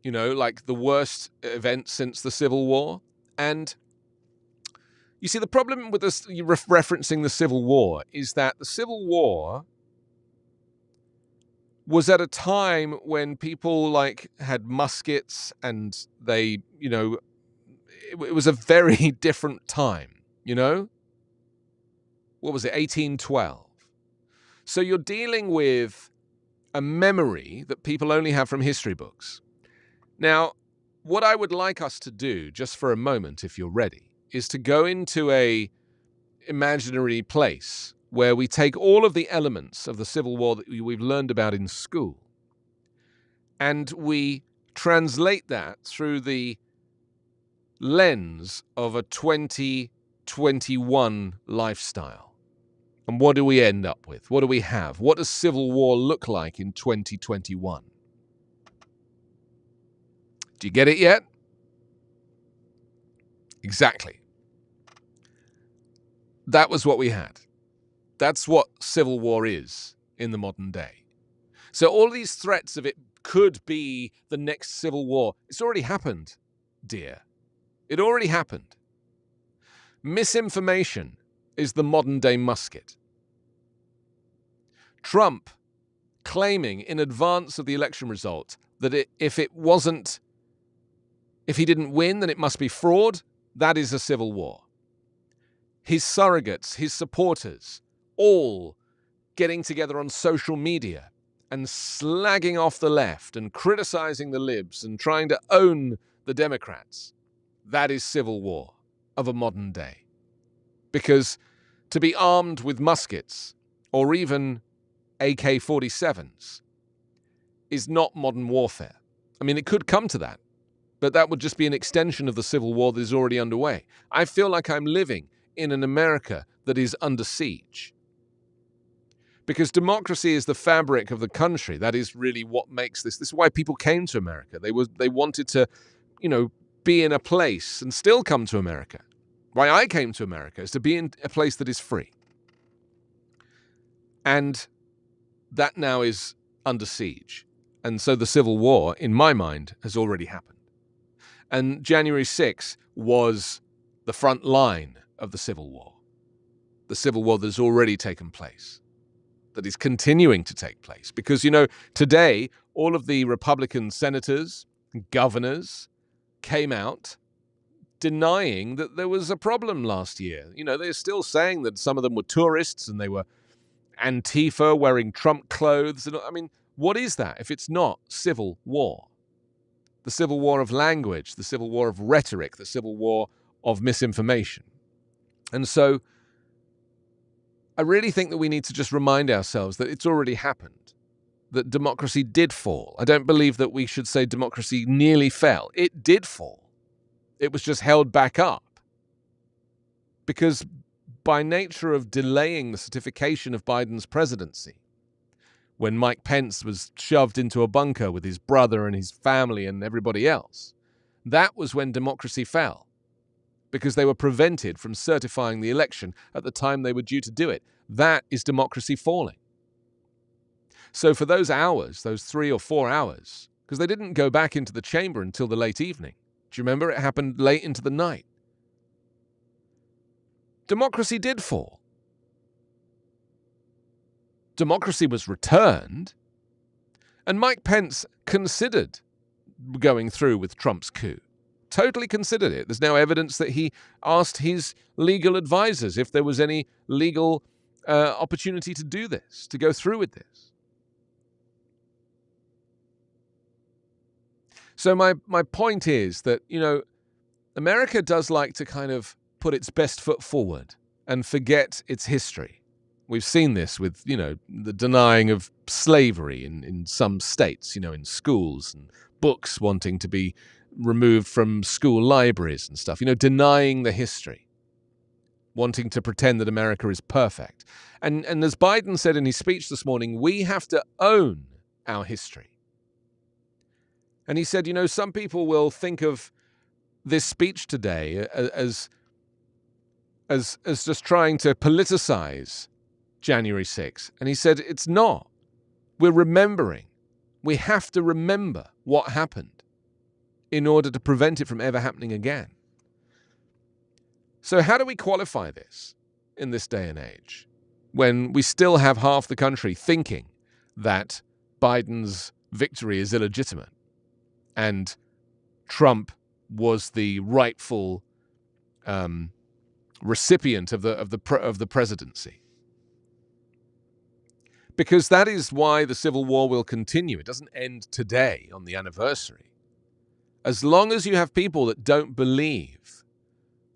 Speaker 1: You know, like the worst event since the Civil War. And you see, the problem with this referencing the Civil War is that the Civil War was at a time when people like had muskets and they, you know, it was a very different time, you know? What was it, 1812? So you're dealing with a memory that people only have from history books. Now, what I would like us to do, just for a moment, if you're ready, is to go into a imaginary place where we take all of the elements of the Civil War that we've learned about in school and we translate that through the lens of a 2021 lifestyle. And what do we end up with? What do we have? What does Civil War look like in 2021? Do you get it yet? Exactly. That was what we had. That's what Civil War is in the modern day. So all these threats of it could be the next Civil War. It's already happened, dear. It already happened. Misinformation is the modern day musket. Trump claiming in advance of the election result that if he didn't win, then it must be fraud, that is a civil war. His surrogates, his supporters, all getting together on social media and slagging off the left and criticizing the libs and trying to own the Democrats. That is civil war of a modern day. Because to be armed with muskets or even AK-47s is not modern warfare. I mean, it could come to that, but that would just be an extension of the civil war that is already underway. I feel like I'm living in an America that is under siege. Because democracy is the fabric of the country. That is really what makes this. This is why people came to America. They wanted to, you know, be in a place and still come to America. Why I came to America is to be in a place that is free. And that now is under siege. And so the Civil War, in my mind, has already happened. And January 6th was the front line of the Civil War. The Civil War that has already taken place, that is continuing to take place. Because, you know, today, all of the Republican senators, governors, came out denying that there was a problem last year. You know, they're still saying that some of them were tourists and they were Antifa wearing Trump clothes. I mean, what is that if it's not civil war? The civil war of language, the civil war of rhetoric, the civil war of misinformation. And so I really think that we need to just remind ourselves that it's already happened, that democracy did fall. I don't believe that we should say democracy nearly fell. It did fall. It was just held back up. Because by nature of delaying the certification of Biden's presidency, when Mike Pence was shoved into a bunker with his brother and his family and everybody else, that was when democracy fell. Because they were prevented from certifying the election at the time they were due to do it. That is democracy falling. So for those hours, those 3 or 4 hours, because they didn't go back into the chamber until the late evening. Do you remember? It happened late into the night. Democracy did fall. Democracy was returned, and Mike Pence considered going through with Trump's coup. Totally considered it. There's now evidence that he asked his legal advisors if there was any legal opportunity to do this, to go through with this. So my point is that, America does like to kind of put its best foot forward and forget its history. We've seen this with, the denying of slavery in some states, in schools, and books wanting to be removed from school libraries and stuff, denying the history, wanting to pretend that America is perfect. And as Biden said in his speech this morning, we have to own our history. And he said, some people will think of this speech today as just trying to politicize January 6th. And he said, it's not. We're remembering. We have to remember what happened in order to prevent it from ever happening again. So how do we qualify this in this day and age when we still have half the country thinking that Biden's victory is illegitimate and Trump was the rightful recipient of the presidency? Because that is why the Civil War will continue. It doesn't end today on the anniversary. As long as you have people that don't believe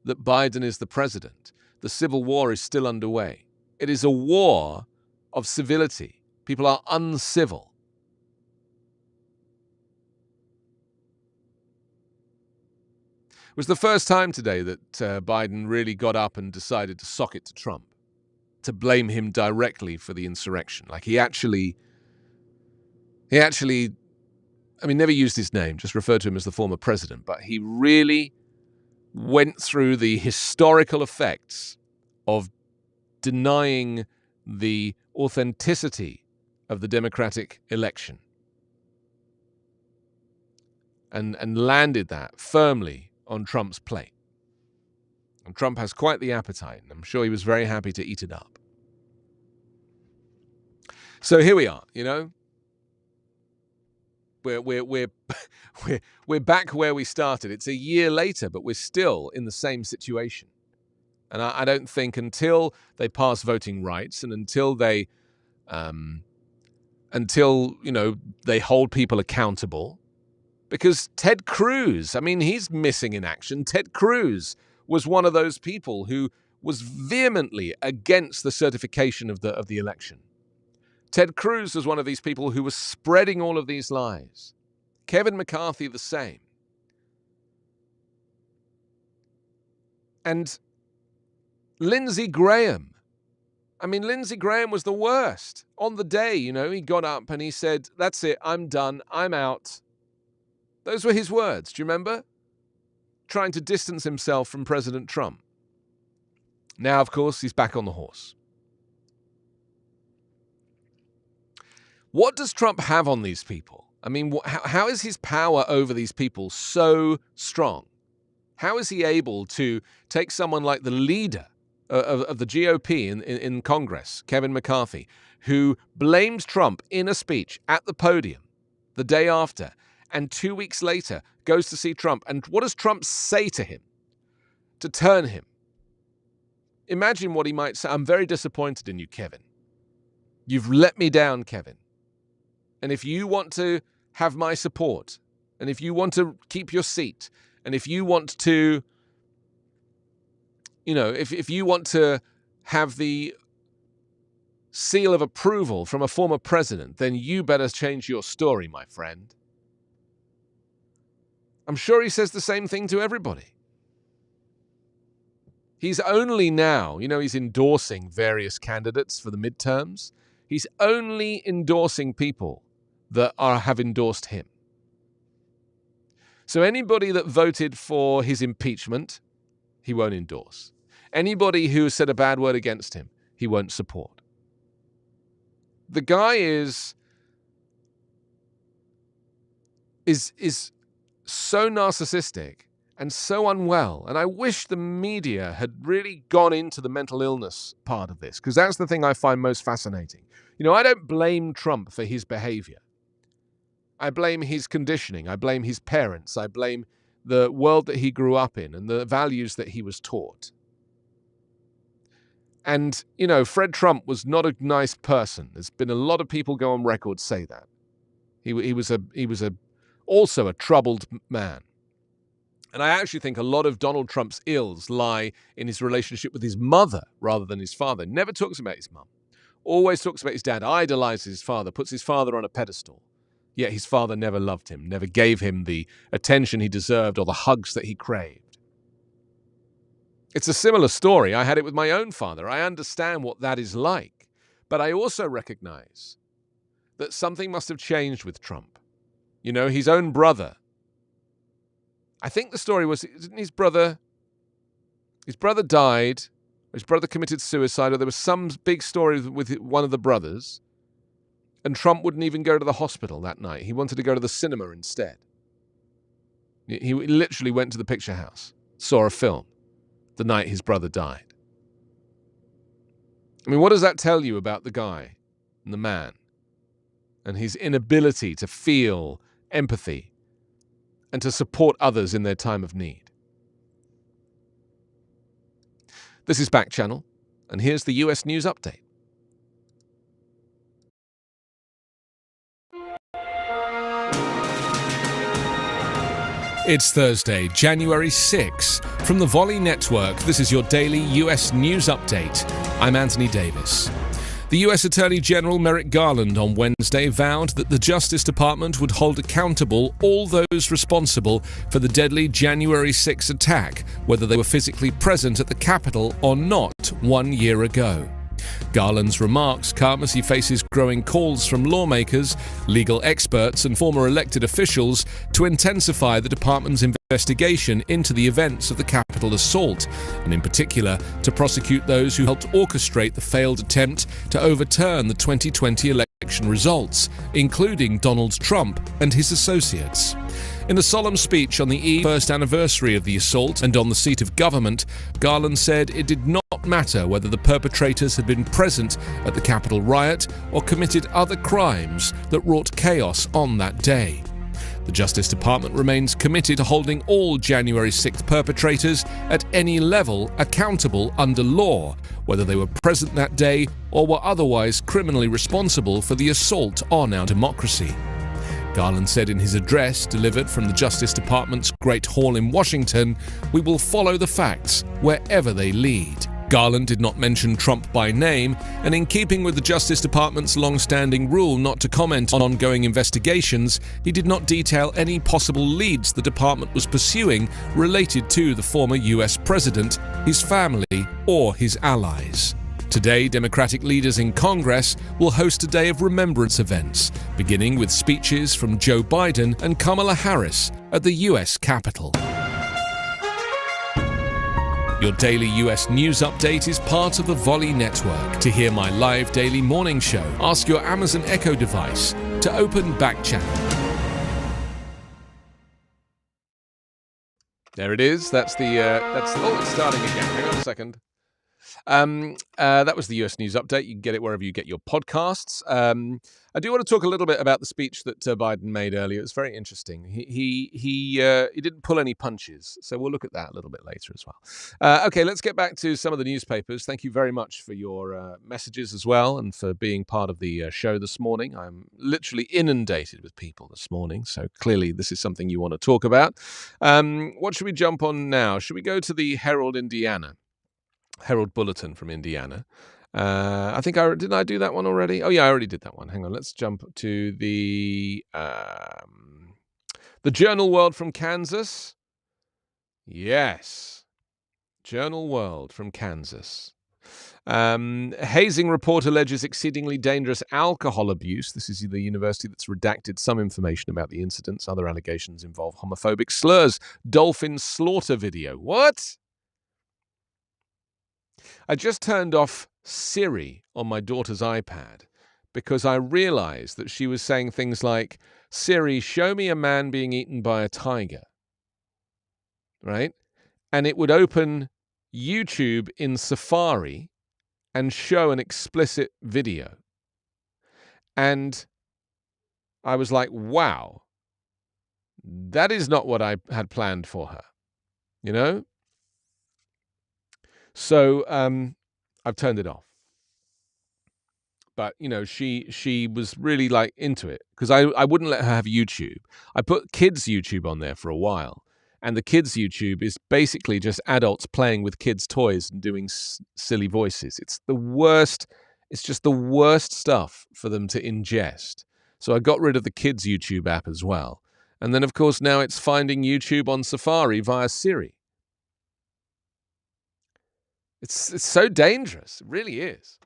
Speaker 1: that Biden is the president, the Civil War is still underway. It is a war of civility. People are uncivil. It was the first time today that Biden really got up and decided to sock it to Trump, to blame him directly for the insurrection. Like he actually, never used his name, just referred to him as the former president, but he really went through the historical effects of denying the authenticity of the Democratic election and landed that firmly on Trump's plate. And Trump has quite the appetite, and I'm sure he was very happy to eat it up. So here we are, We're back where we started. It's a year later, but we're still in the same situation. And I don't think until they pass voting rights and until they hold people accountable, because Ted Cruz, he's missing in action. Ted Cruz was one of those people who was vehemently against the certification of the election. Ted Cruz was one of these people who was spreading all of these lies. Kevin McCarthy, the same. And Lindsey Graham. Lindsey Graham was the worst. On the day, he got up and he said, that's it, I'm done, I'm out. Those were his words, do you remember? Trying to distance himself from President Trump. Now, of course, he's back on the horse. What does Trump have on these people? How is his power over these people so strong? How is he able to take someone like the leader of the GOP in Congress, Kevin McCarthy, who blamed Trump in a speech at the podium the day after, and 2 weeks later goes to see Trump? And what does Trump say to him to turn him? Imagine what he might say. I'm very disappointed in you, Kevin. You've let me down, Kevin. And if you want to have my support, and if you want to keep your seat, and if you want to, if you want to have the seal of approval from a former president, then you better change your story, my friend. I'm sure he says the same thing to everybody. He's only now, he's endorsing various candidates for the midterms. He's only endorsing people that have endorsed him. So anybody that voted for his impeachment, he won't endorse. Anybody who said a bad word against him, he won't support. The guy is so narcissistic and so unwell. And I wish the media had really gone into the mental illness part of this, because that's the thing I find most fascinating. I don't blame Trump for his behavior. I blame his conditioning. I blame his parents. I blame the world that he grew up in and the values that he was taught. And, Fred Trump was not a nice person. There's been a lot of people go on record say that. He was a also a troubled man. And I actually think a lot of Donald Trump's ills lie in his relationship with his mother rather than his father. Never talks about his mum. Always talks about his dad, idolizes his father, puts his father on a pedestal. Yet his father never loved him, never gave him the attention he deserved or the hugs that he craved. It's a similar story. I had it with my own father. I understand what that is like. But I also recognize that something must have changed with Trump. You know, his own brother. I think the story was, didn't his brother died, his brother committed suicide, or there was some big story with one of the brothers, and Trump wouldn't even go to the hospital that night. He wanted to go to the cinema instead. He literally went to the picture house, saw a film the night his brother died. I mean, what does that tell you about the guy and the man and his inability to feel empathy and to support others in their time of need? This is Backchannel, and here's the US News Update. It's Thursday, January 6. From the Volley Network, this is your daily US News Update. I'm Anthony Davis. The US Attorney General Merrick Garland on Wednesday vowed that the Justice Department would hold accountable all those responsible for the deadly January 6 attack, whether they were physically present at the Capitol or not 1 year ago. Garland's remarks come as he faces growing calls from lawmakers, legal experts, and former elected officials to intensify the department's investigation into the events of the Capitol assault, and in particular to prosecute those who helped orchestrate the failed attempt to overturn the 2020 election results, including Donald Trump and his associates. In a solemn speech on the first anniversary of the assault and on the seat of government, Garland said it did not matter whether the perpetrators had been present at the Capitol riot or committed other crimes that wrought chaos on that day. The Justice Department remains committed to holding all January 6th perpetrators at any level accountable under law, whether they were present that day or were otherwise criminally responsible for the assault on our democracy. Garland said in his address delivered from the Justice Department's Great Hall in Washington, "We will follow the facts wherever they lead." Garland did not mention Trump by name, and in keeping with the Justice Department's long-standing rule not to comment on ongoing investigations, he did not detail any possible leads the department was pursuing related to the former US president, his family, or his allies. Today, Democratic leaders in Congress will host a day of remembrance events, beginning with speeches from Joe Biden and Kamala Harris at the US Capitol. Your daily US News Update is part of the Volley Network. To hear my live daily morning show, ask your Amazon Echo device to open Backchannel. There it is. That's it's starting again. Hang on a second. That was the US News Update. You can get it wherever you get your podcasts. I do want to talk a little bit about the speech that Biden made earlier. It was very interesting. He didn't pull any punches, so we'll look at that a little bit later as well. Okay, let's get back to some of the newspapers. Thank you very much for your messages as well and for being part of the show this morning. I'm literally inundated with people this morning, so clearly this is something you want to talk about. What should we jump on now? Should we go to the Herald Bulletin from Indiana? I think didn't I do that one already? Oh yeah, I already did that one. Hang on, let's jump to the Journal World from Kansas. Yes, Journal World from Kansas. Hazing report alleges exceedingly dangerous alcohol abuse. This is the university that's redacted some information about the incidents. Other allegations involve homophobic slurs. Dolphin slaughter video. What? I just turned off Siri on my daughter's iPad because I realized that she was saying things like, "Siri, show me a man being eaten by a tiger." Right? And it would open YouTube in Safari and show an explicit video. And I was like, wow, that is not what I had planned for her. You know? So I've turned it off. But, she was really, like, into it because I wouldn't let her have YouTube. I put kids' YouTube on there for a while, and the kids' YouTube is basically just adults playing with kids' toys and doing silly voices. It's the worst. It's just the worst stuff for them to ingest. So I got rid of the kids' YouTube app as well. And then, of course, now it's finding YouTube on Safari via Siri. It's so dangerous. It really is.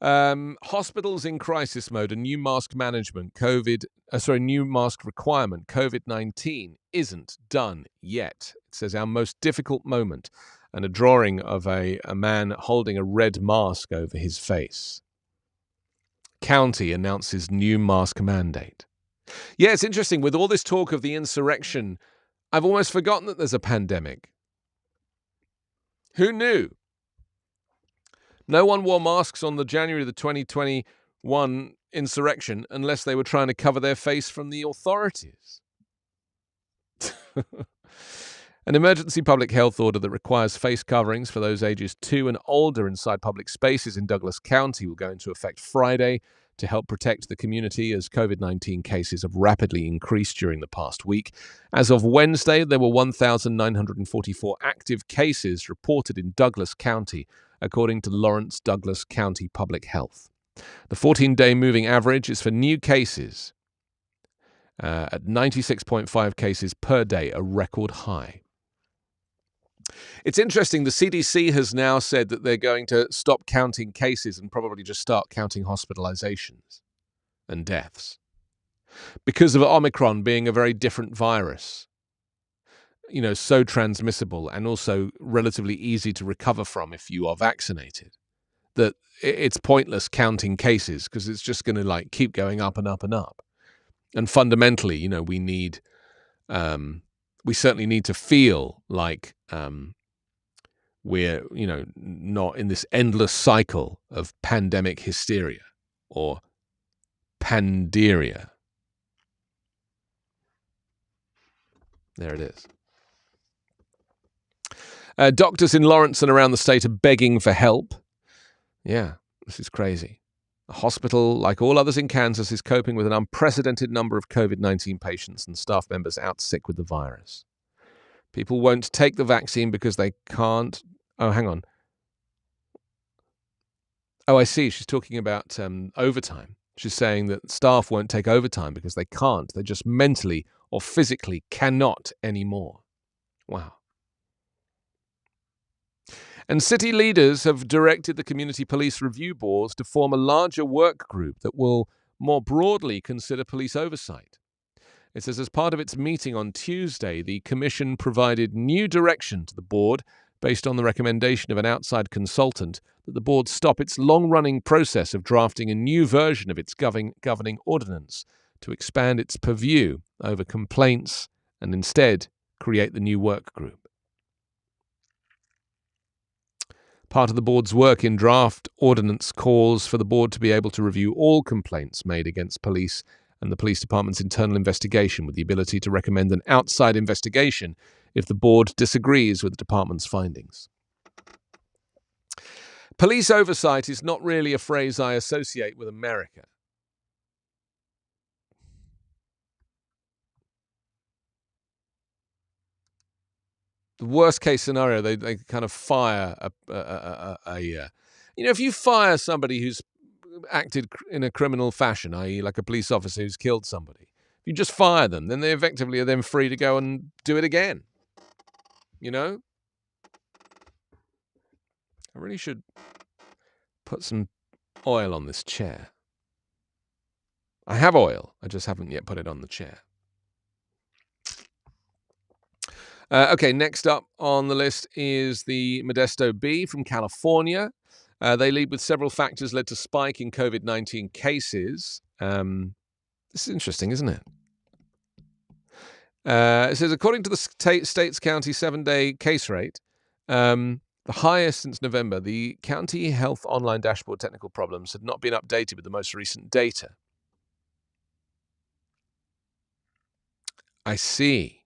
Speaker 1: Hospitals in crisis mode, a new mask management, new mask requirement, COVID-19 isn't done yet. It says our most difficult moment, and a drawing of a man holding a red mask over his face. County announces new mask mandate. Yeah, it's interesting. With all this talk of the insurrection, I've almost forgotten that there's a pandemic. Who knew? No one wore masks on the January the 2021 insurrection unless they were trying to cover their face from the authorities. An emergency public health order that requires face coverings for those ages 2 and older inside public spaces in Douglas County will go into effect Friday to help protect the community as COVID-19 cases have rapidly increased during the past week. As of Wednesday, there were 1,944 active cases reported in Douglas County, according to Lawrence Douglas County Public Health. The 14-day moving average is for new cases at 96.5 cases per day, a record high. It's interesting, the CDC has now said that they're going to stop counting cases and probably just start counting hospitalizations and deaths because of Omicron being a very different virus. So transmissible and also relatively easy to recover from if you are vaccinated, that it's pointless counting cases because it's just going to keep going up and up and up. And fundamentally, we certainly need to feel like we're, not in this endless cycle of pandemic hysteria or panderia. There it is. Doctors in Lawrence and around the state are begging for help. Yeah, this is crazy. The hospital, like all others in Kansas, is coping with an unprecedented number of COVID-19 patients and staff members out sick with the virus. People won't take the vaccine because they can't. Oh, hang on. Oh, I see. She's talking about overtime. She's saying that staff won't take overtime because they can't. They just mentally or physically cannot anymore. Wow. And city leaders have directed the community police review boards to form a larger work group that will more broadly consider police oversight. It says as part of its meeting on Tuesday, the commission provided new direction to the board based on the recommendation of an outside consultant that the board stop its long-running process of drafting a new version of its governing ordinance to expand its purview over complaints and instead create the new work group. Part of the board's work in draft ordinance calls for the board to be able to review all complaints made against police and the police department's internal investigation with the ability to recommend an outside investigation if the board disagrees with the department's findings. Police oversight is not really a phrase I associate with America. The worst case scenario, they kind of fire if you fire somebody who's acted in a criminal fashion, i.e. like a police officer who's killed somebody, if you just fire them, then they effectively are then free to go and do it again. I really should put some oil on this chair. I have oil, I just haven't yet put it on the chair. Okay, next up on the list is the Modesto Bee from California. They lead with several factors led to spike in COVID-19 cases. This is interesting, isn't it? It says, according to the state's county 7-day case rate, the highest since November, the county health online dashboard technical problems had not been updated with the most recent data. I see.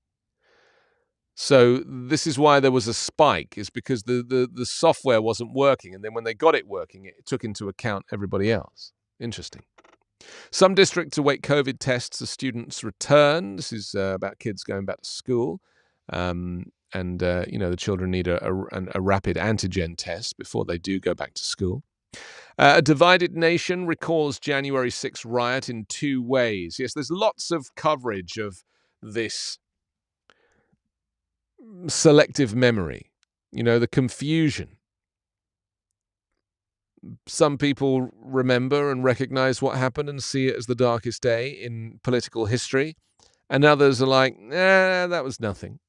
Speaker 1: So this is why there was a spike, is because the software wasn't working. And then when they got it working, it took into account everybody else. Interesting. Some districts await COVID tests as students return. This is about kids going back to school. The children need a rapid antigen test before they do go back to school. A divided nation recalls January 6th riot in 2 ways. Yes, there's lots of coverage of this selective memory, the confusion. Some people remember and recognize what happened and see it as the darkest day in political history, and others are like, that was nothing.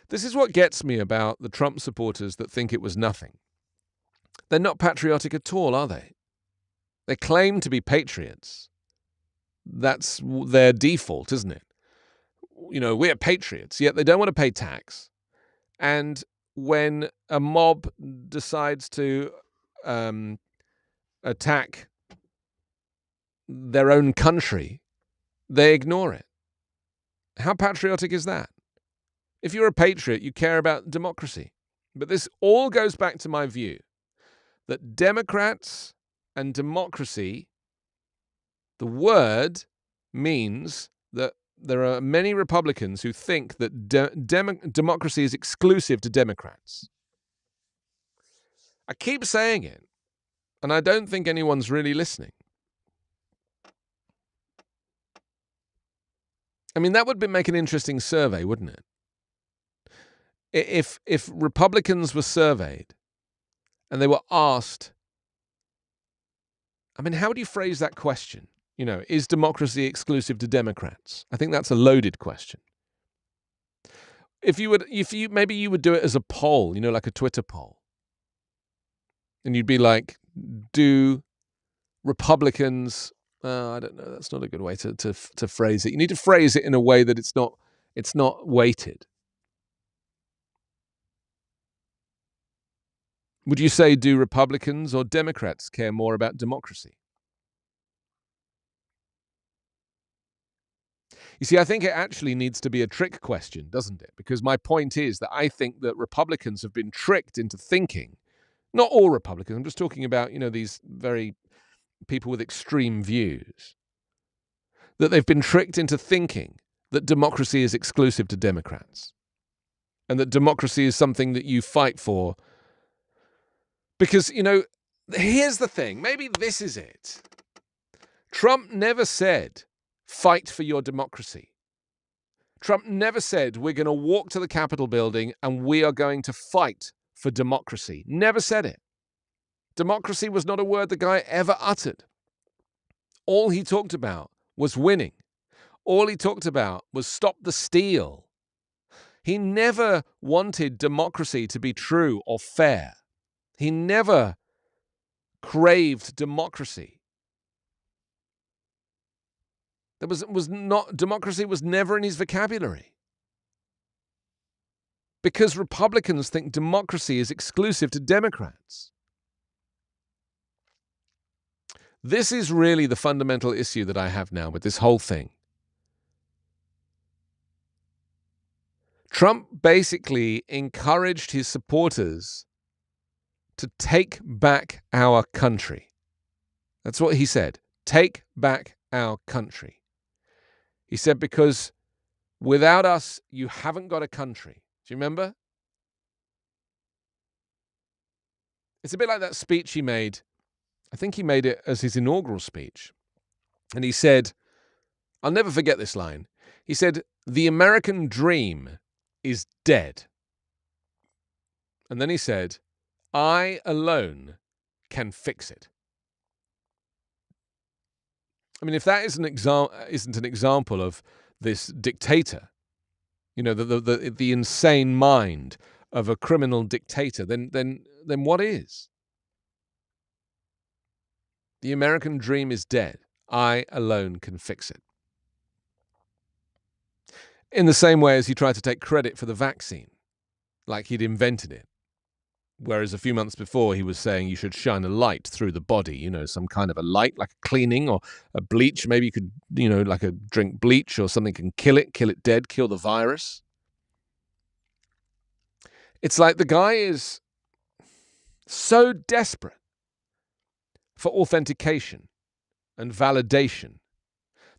Speaker 1: This is what gets me about the Trump supporters that think it was nothing. They're not patriotic at all, are they? They claim to be patriots. That's their default, isn't it? We're patriots, yet they don't want to pay tax. And when a mob decides to attack their own country, they ignore it. How patriotic is that? If you're a patriot, you care about democracy. But this all goes back to my view that Democrats and democracy, the word means that there are many Republicans who think that democracy is exclusive to Democrats. I keep saying it, and I don't think anyone's really listening. I mean, that would make an interesting survey, wouldn't it? If Republicans were surveyed and they were asked, I mean, how would you phrase that question? Is democracy exclusive to Democrats? I think that's a loaded question. Maybe you would do it as a poll, like a Twitter poll. And you'd be like, do Republicans, I don't know, that's not a good way to phrase it. You need to phrase it in a way that it's not weighted. Would you say, do Republicans or Democrats care more about democracy? You see, I think it actually needs to be a trick question, doesn't it? Because my point is that I think that Republicans have been tricked into thinking, not all Republicans, I'm just talking about, these very people with extreme views, that they've been tricked into thinking that democracy is exclusive to Democrats and that democracy is something that you fight for. Because, here's the thing, maybe this is it. Trump never said, fight for your democracy. Trump never said, we're going to walk to the Capitol building and we are going to fight for democracy. Never said it. Democracy was not a word the guy ever uttered. All he talked about was winning. All he talked about was stop the steal. He never wanted democracy to be true or fair. He never craved democracy. Democracy was never in his vocabulary. Because Republicans think democracy is exclusive to Democrats. This is really the fundamental issue that I have now with this whole thing. Trump basically encouraged his supporters to take back our country. That's what he said. Take back our country. He said, because without us, you haven't got a country. Do you remember? It's a bit like that speech he made. I think he made it as his inaugural speech. And he said, I'll never forget this line. He said, the American dream is dead. And then he said, I alone can fix it. I mean, if that isn't an example of this dictator, the insane mind of a criminal dictator, then what is? The American dream is dead. I alone can fix it. In the same way as he tried to take credit for the vaccine, like he'd invented it. Whereas a few months before, he was saying you should shine a light through the body, some kind of a light, like a cleaning or a bleach. Maybe you could, like a drink bleach or something can kill it dead, kill the virus. It's like the guy is so desperate for authentication and validation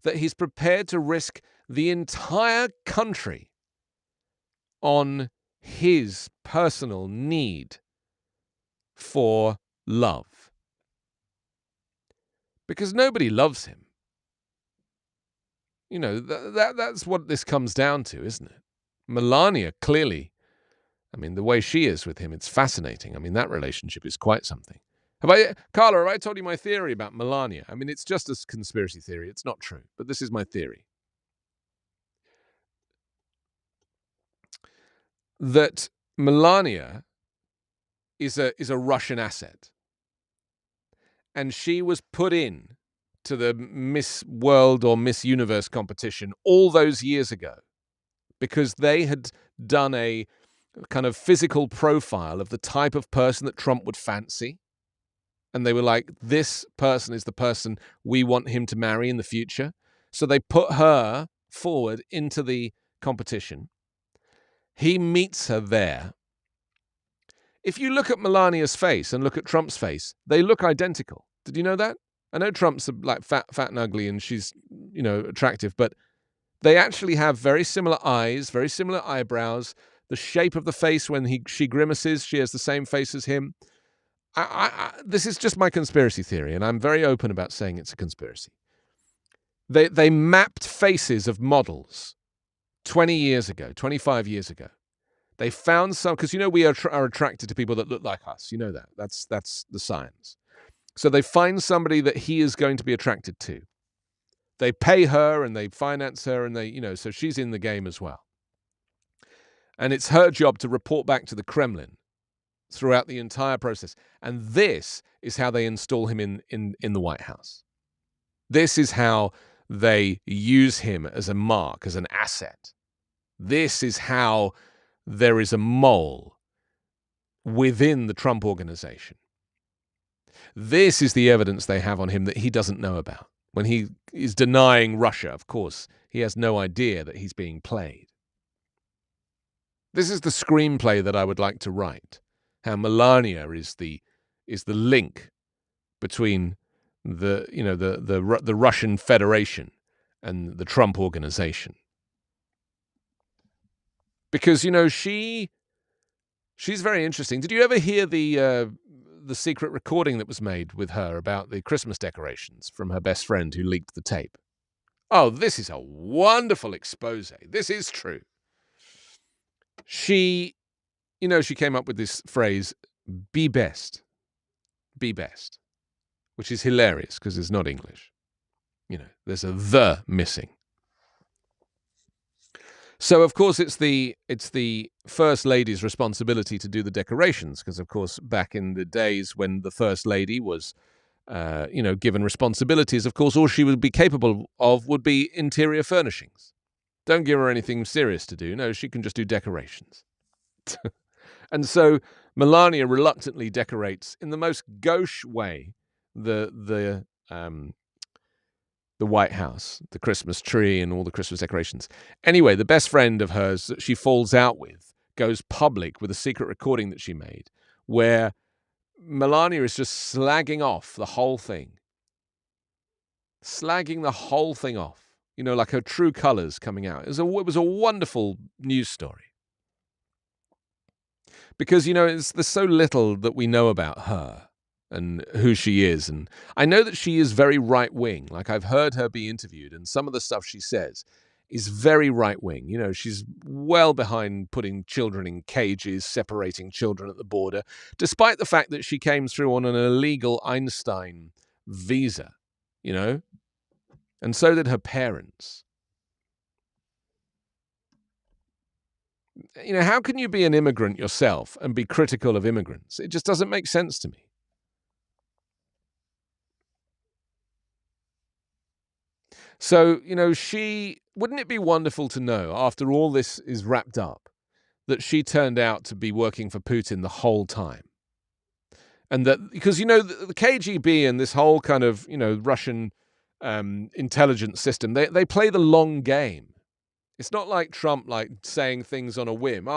Speaker 1: that he's prepared to risk the entire country on his personal need for love. Because nobody loves him. That's what this comes down to, isn't it? Melania, clearly, the way she is with him, it's fascinating. That relationship is quite something. Carla, have I told you my theory about Melania? It's just a conspiracy theory. It's not true, but this is my theory. That Melania is a Russian asset. And she was put in to the Miss World or Miss Universe competition all those years ago because they had done a kind of physical profile of the type of person that Trump would fancy. And they were like, this person is the person we want him to marry in the future. So they put her forward into the competition. He meets her there. If you look at Melania's face and look at Trump's face, they look identical. Did you know that? I know Trump's like fat and ugly and she's, attractive, but they actually have very similar eyes, very similar eyebrows. The shape of the face when she grimaces, she has the same face as him. This is just my conspiracy theory, and I'm very open about saying it's a conspiracy. They mapped faces of models 20 years ago, 25 years ago. They found some, because we are attracted to people that look like us. You know that. That's the science. So they find somebody that he is going to be attracted to. They pay her and they finance her and so she's in the game as well. And it's her job to report back to the Kremlin throughout the entire process. And this is how they install him in the White House. This is how they use him as a mark, as an asset. This is how there is a mole within the Trump organization. This is the evidence they have on him that he doesn't know about. When he is denying Russia, of course, he has no idea that he's being played. This is the screenplay that I would like to write. How Melania is the link between the Russian Federation and the Trump organization. Because she's very interesting. Did you ever hear the secret recording that was made with her about the Christmas decorations from her best friend who leaked the tape? Oh, this is a wonderful expose. This is true. She came up with this phrase, be best, which is hilarious because it's not English. There's a the missing. So, of course, it's the First Lady's responsibility to do the decorations because, of course, back in the days when the First Lady was, given responsibilities, of course, all she would be capable of would be interior furnishings. Don't give her anything serious to do. No, she can just do decorations. And so Melania reluctantly decorates in the most gauche way the White House, the Christmas tree and all the Christmas decorations. Anyway, the best friend of hers that she falls out with goes public with a secret recording that she made where Melania is just slagging off the whole thing. Slagging the whole thing off. Like her true colors coming out. It was a wonderful news story. Because, there's so little that we know about her and who she is. And I know that she is very right-wing. Like, I've heard her be interviewed, and some of the stuff she says is very right-wing. She's well behind putting children in cages, separating children at the border, despite the fact that she came through on an illegal Einstein visa, and so did her parents. How can you be an immigrant yourself and be critical of immigrants? It just doesn't make sense to me. So, wouldn't it be wonderful to know, after all this is wrapped up, that she turned out to be working for Putin the whole time? And that, because, the KGB and this whole kind of, Russian intelligence system, they play the long game. It's not like Trump, like, saying things on a whim.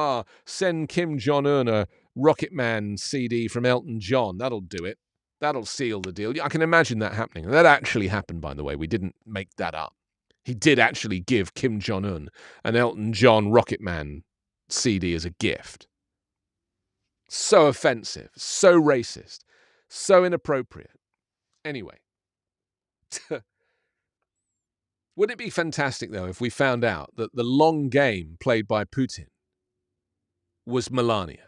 Speaker 1: Send Kim Jong-un a Rocket Man CD from Elton John. That'll do it. That'll seal the deal. I can imagine that happening. That actually happened, by the way. We didn't make that up. He did actually give Kim Jong-un an Elton John Rocket Man CD as a gift. So offensive, so racist, so inappropriate. Anyway. Wouldn't it be fantastic, though, if we found out that the long game played by Putin was Melania?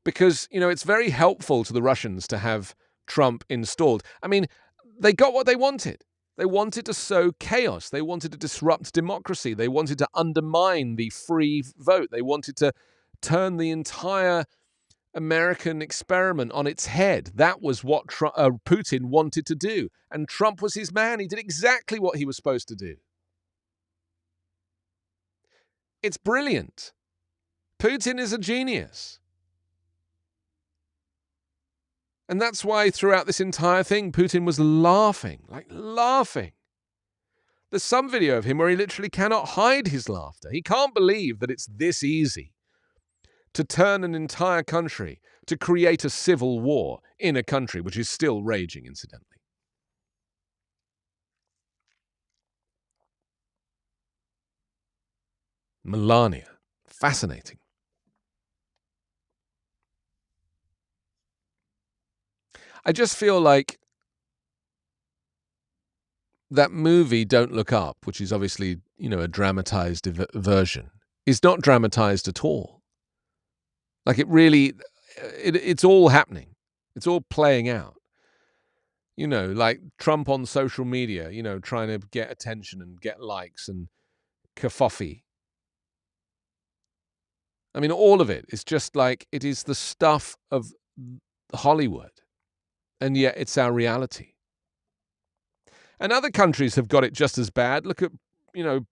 Speaker 1: Because, it's very helpful to the Russians to have Trump installed. I mean, they got what they wanted. They wanted to sow chaos. They wanted to disrupt democracy. They wanted to undermine the free vote. They wanted to turn the entire American experiment on its head. That was what Putin wanted to do. And Trump was his man. He did exactly what he was supposed to do. It's brilliant. Putin is a genius. And that's why throughout this entire thing, Putin was laughing. There's some video of him where he literally cannot hide his laughter. He can't believe that it's this easy to turn an entire country, to create a civil war in a country which is still raging, incidentally. Melania. Fascinating. I just feel like that movie, Don't Look Up, which is obviously, a dramatized version, is not dramatized at all. Like, it really, it's all happening. It's all playing out. Like Trump on social media, trying to get attention and get likes and kerfuffle. I mean, all of it is just like, it is the stuff of Hollywood. And yet it's our reality. And other countries have got it just as bad. Look at,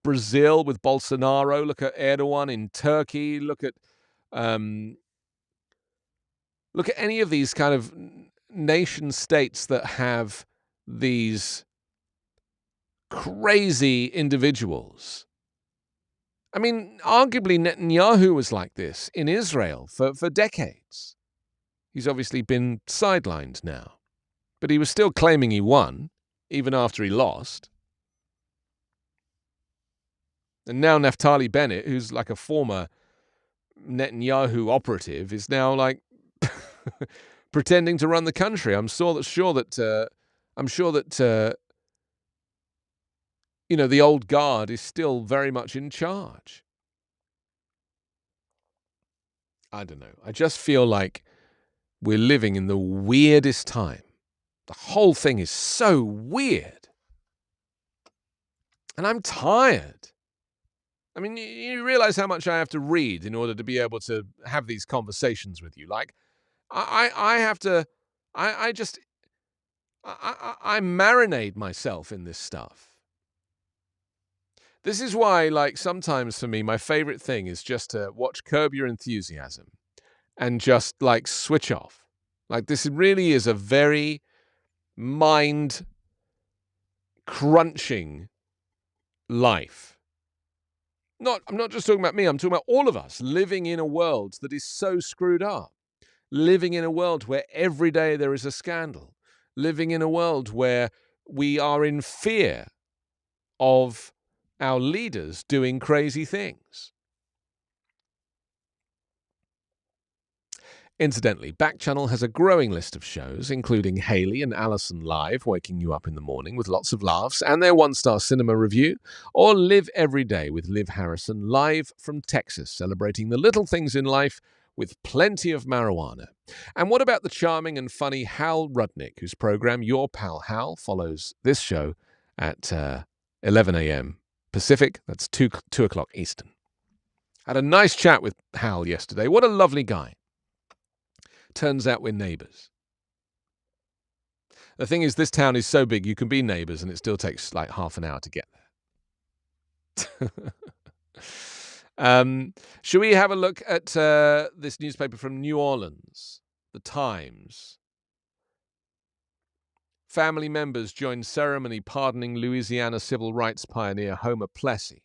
Speaker 1: Brazil with Bolsonaro. Look at Erdogan in Turkey. Look at any of these kind of nation states that have these crazy individuals. I mean, arguably Netanyahu was like this in Israel for decades. He's obviously been sidelined now. But he was still claiming he won, even after he lost. And now Naftali Bennett, who's like a former Netanyahu operative, is now like pretending to run the country. I'm sure that the old guard is still very much in charge. I don't know. I just feel like we're living in the weirdest time. The whole thing is so weird. And I'm tired. I mean, you realize how much I have to read in order to be able to have these conversations with you. Like, I have to, I marinate myself in this stuff. This is why, like, sometimes for me, my favorite thing is just to watch Curb Your Enthusiasm and just, like, switch off. Like, this really is a very mind-crunching life. I'm not just talking about me, I'm talking about all of us living in a world that is so screwed up. Living in a world where every day there is a scandal. Living in a world where we are in fear of our leaders doing crazy things. Incidentally, Backchannel has a growing list of shows, including Haley and Allison Live, waking you up in the morning with lots of laughs, and their one-star cinema review, or Live Every Day with Liv Harrison, live from Texas, celebrating the little things in life with plenty of marijuana. And what about the charming and funny Hal Rudnick, whose program Your Pal Hal follows this show at 11 a.m. Pacific, that's 2 o'clock Eastern. Had a nice chat with Hal yesterday. What a lovely guy. Turns out we're neighbours. The thing is, this town is so big you can be neighbours and it still takes like half an hour to get there. Should we have a look at this newspaper from New Orleans? the Times. Family members joined ceremony pardoning Louisiana civil rights pioneer Homer Plessy.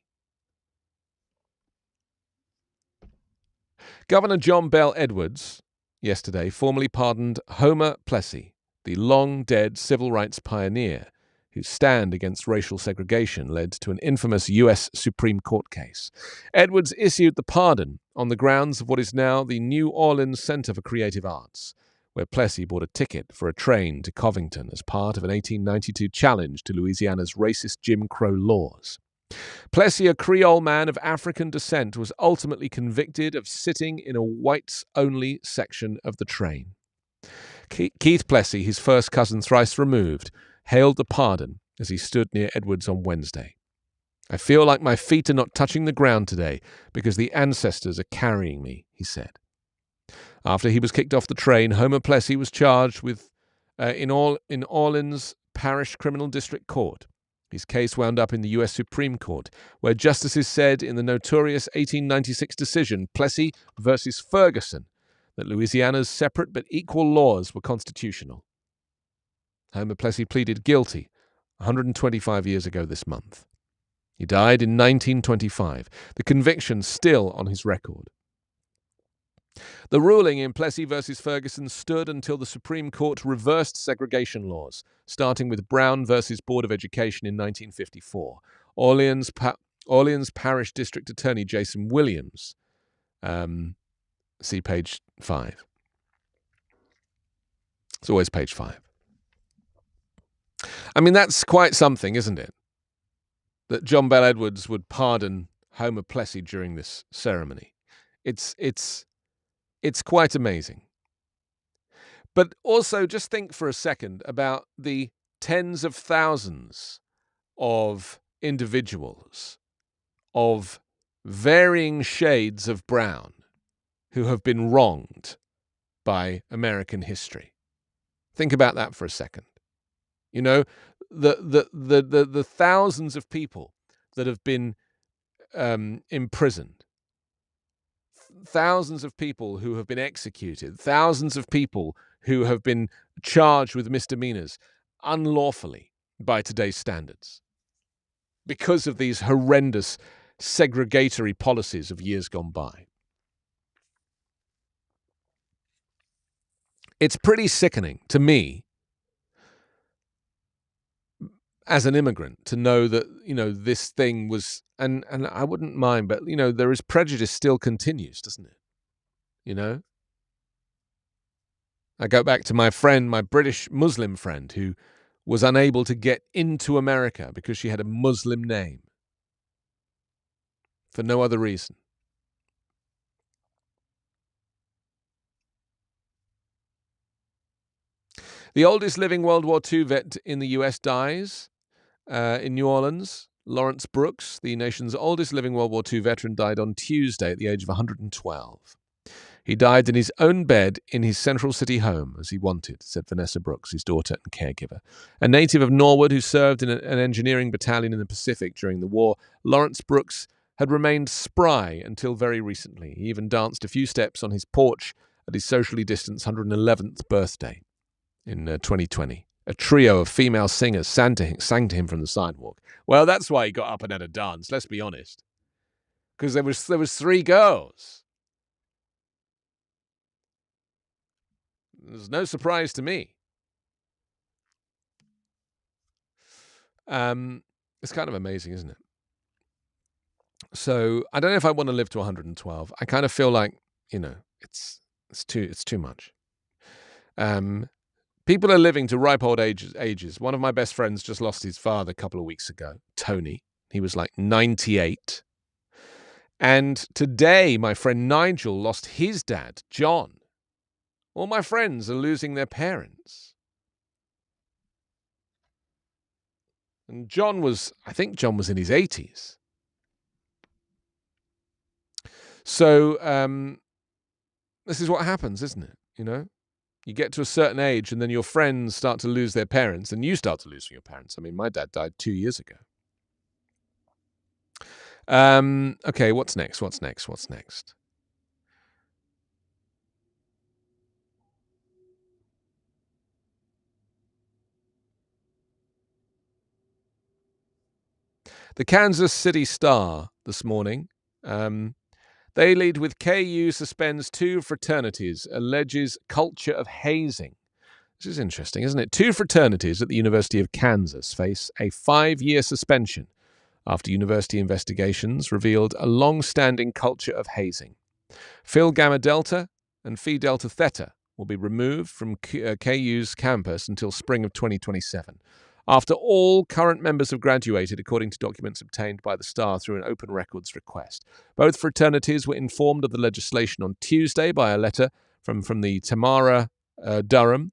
Speaker 1: Governor John Bell Edwards, yesterday, formally pardoned Homer Plessy, the long-dead civil rights pioneer whose stand against racial segregation led to an infamous U.S. Supreme Court case. Edwards issued the pardon on the grounds of what is now the New Orleans Center for Creative Arts, where Plessy bought a ticket for a train to Covington as part of an 1892 challenge to Louisiana's racist Jim Crow laws. Plessy, a Creole man of African descent, was ultimately convicted of sitting in a whites-only section of the train. Keith Plessy, his first cousin thrice removed, hailed the pardon as he stood near Edwards on Wednesday. "I feel like my feet are not touching the ground today because the ancestors are carrying me," he said. After he was kicked off the train, Homer Plessy was charged with in Orleans Parish Criminal District Court. His case wound up in the U.S. Supreme Court, where justices said in the notorious 1896 decision, Plessy versus Ferguson, that Louisiana's separate but equal laws were constitutional. Homer Plessy pleaded guilty 125 years ago this month. He died in 1925, the conviction still on his record. The ruling in Plessy versus Ferguson stood until the Supreme Court reversed segregation laws, starting with Brown versus Board of Education in 1954. Orleans Parish District Attorney Jason Williams, see page 5. It's always page 5. I mean, that's quite something, isn't it? That John Bell Edwards would pardon Homer Plessy during this ceremony. It's quite amazing. But also just think for a second about the tens of thousands of individuals of varying shades of brown who have been wronged by American history. Think about that for a second. You know, the thousands of people that have been imprisoned, thousands of people who have been executed, thousands of people who have been charged with misdemeanors unlawfully by today's standards because of these horrendous segregatory policies of years gone by. It's pretty sickening to me as an immigrant to know that, you know, this thing was, and I wouldn't mind, but, you know, there is prejudice still continues, doesn't it? You know? I go back to my friend, my British Muslim friend, who was unable to get into America because she had a Muslim name for no other reason. The oldest living World War II vet in the US dies in New Orleans. Lawrence Brooks, the nation's oldest living World War II veteran, died on Tuesday at the age of 112. He died in his own bed in his Central City home, as he wanted, said Vanessa Brooks, his daughter and caregiver. A native of Norwood who served in an engineering battalion in the Pacific during the war, Lawrence Brooks had remained spry until very recently. He even danced a few steps on his porch at his socially distanced 111th birthday in 2020. A trio of female singers sang to him from the sidewalk. Well, that's why he got up and had a dance, let's be honest. Because there was 3 girls. There's no surprise to me. It's kind of amazing, isn't it? So I don't know if I want to live to 112. I kind of feel like, you know, it's too much. People are living to ripe old ages. One of my best friends just lost his father a couple of weeks ago, Tony. He was like 98. And today, my friend Nigel lost his dad, John. All my friends are losing their parents. And I think John was in his 80s. So this is what happens, isn't it? You know, you get to a certain age and then your friends start to lose their parents and you start to lose your parents. I mean, my dad died 2 years ago. Okay, what's next? The Kansas City Star this morning. They lead with KU suspends 2 fraternities, alleges culture of hazing. This is interesting, isn't it? 2 fraternities at the University of Kansas face a 5-year suspension after university investigations revealed a long-standing culture of hazing. Phi Gamma Delta and Phi Delta Theta will be removed from KU's campus until spring of 2027, after all current members have graduated, according to documents obtained by the Star through an open records request. Both fraternities were informed of the legislation on Tuesday by a letter from the Tamara Durham,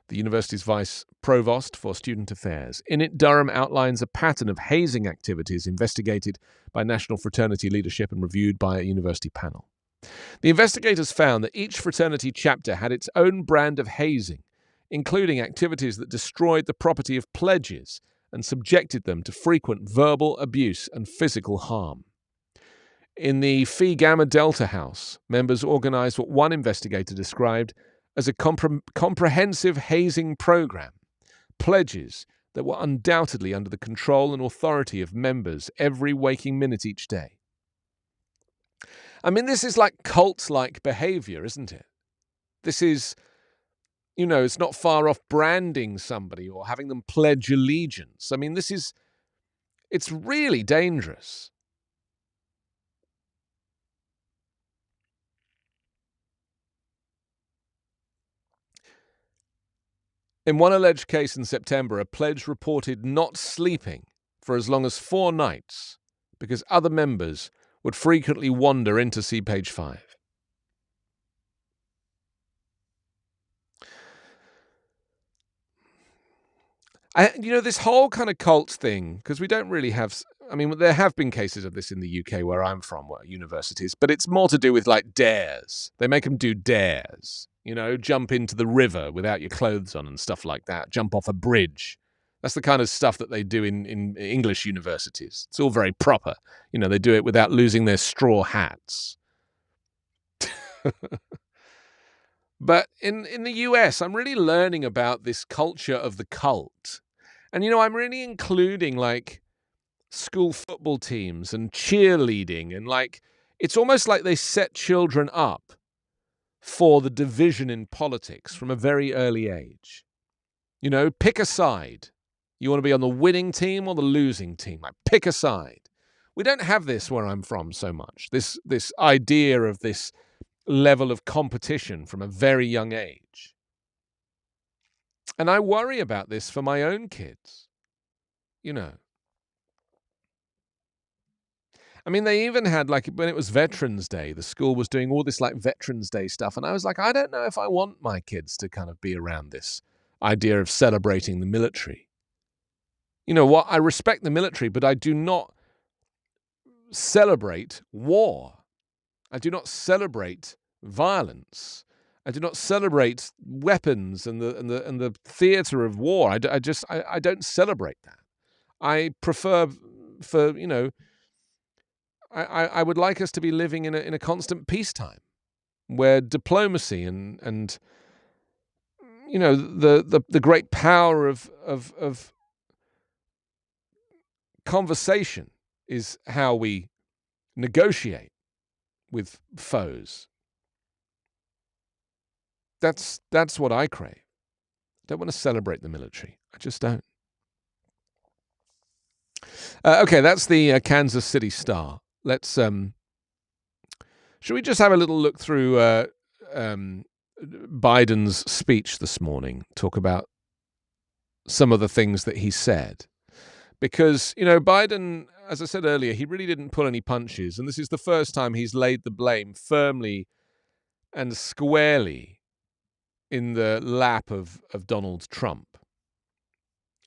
Speaker 1: the university's vice provost for student affairs. In it, Durham outlines a pattern of hazing activities investigated by national fraternity leadership and reviewed by a university panel. The investigators found that each fraternity chapter had its own brand of hazing, including activities that destroyed the property of pledges and subjected them to frequent verbal abuse and physical harm. In the Phi Gamma Delta house, members organized what one investigator described as a comprehensive hazing program, pledges that were undoubtedly under the control and authority of members every waking minute each day. I mean, this is like cult-like behavior, isn't it? This is, it's not far off branding somebody or having them pledge allegiance. I mean, it's really dangerous. In one alleged case in September, a pledge reported not sleeping for as long as 4 nights because other members would frequently wander in to see page 5. This whole kind of cult thing, because we don't really have... there have been cases of this in the UK where I'm from, universities, but it's more to do with, like, dares. They make them do dares. Jump into the river without your clothes on and stuff like that. Jump off a bridge. That's the kind of stuff that they do in English universities. It's all very proper. They do it without losing their straw hats. But in the US, I'm really learning about this culture of the cult. And, I'm really including, like, school football teams and cheerleading. And, like, it's almost like they set children up for the division in politics from a very early age. Pick a side. You want to be on the winning team or the losing team? Like, pick a side. We don't have this where I'm from so much. This idea of this level of competition from a very young age. And I worry about this for my own kids. They even had, like, when it was Veterans Day, the school was doing all this, like, Veterans Day stuff. And I was like, I don't know if I want my kids to kind of be around this idea of celebrating the military. I respect the military, but I do not celebrate war. I do not celebrate violence. I do not celebrate weapons and the theater of war. I don't celebrate that. I prefer I would like us to be living in a constant peacetime where diplomacy and the great power of conversation is how we negotiate with foes. That's what I crave. I don't want to celebrate the military. I just don't. Okay, that's the Kansas City Star. Let's should we just have a little look through Biden's speech this morning? Talk about some of the things that he said, because Biden, as I said earlier, he really didn't pull any punches, and this is the first time he's laid the blame firmly and squarely in the lap of Donald Trump.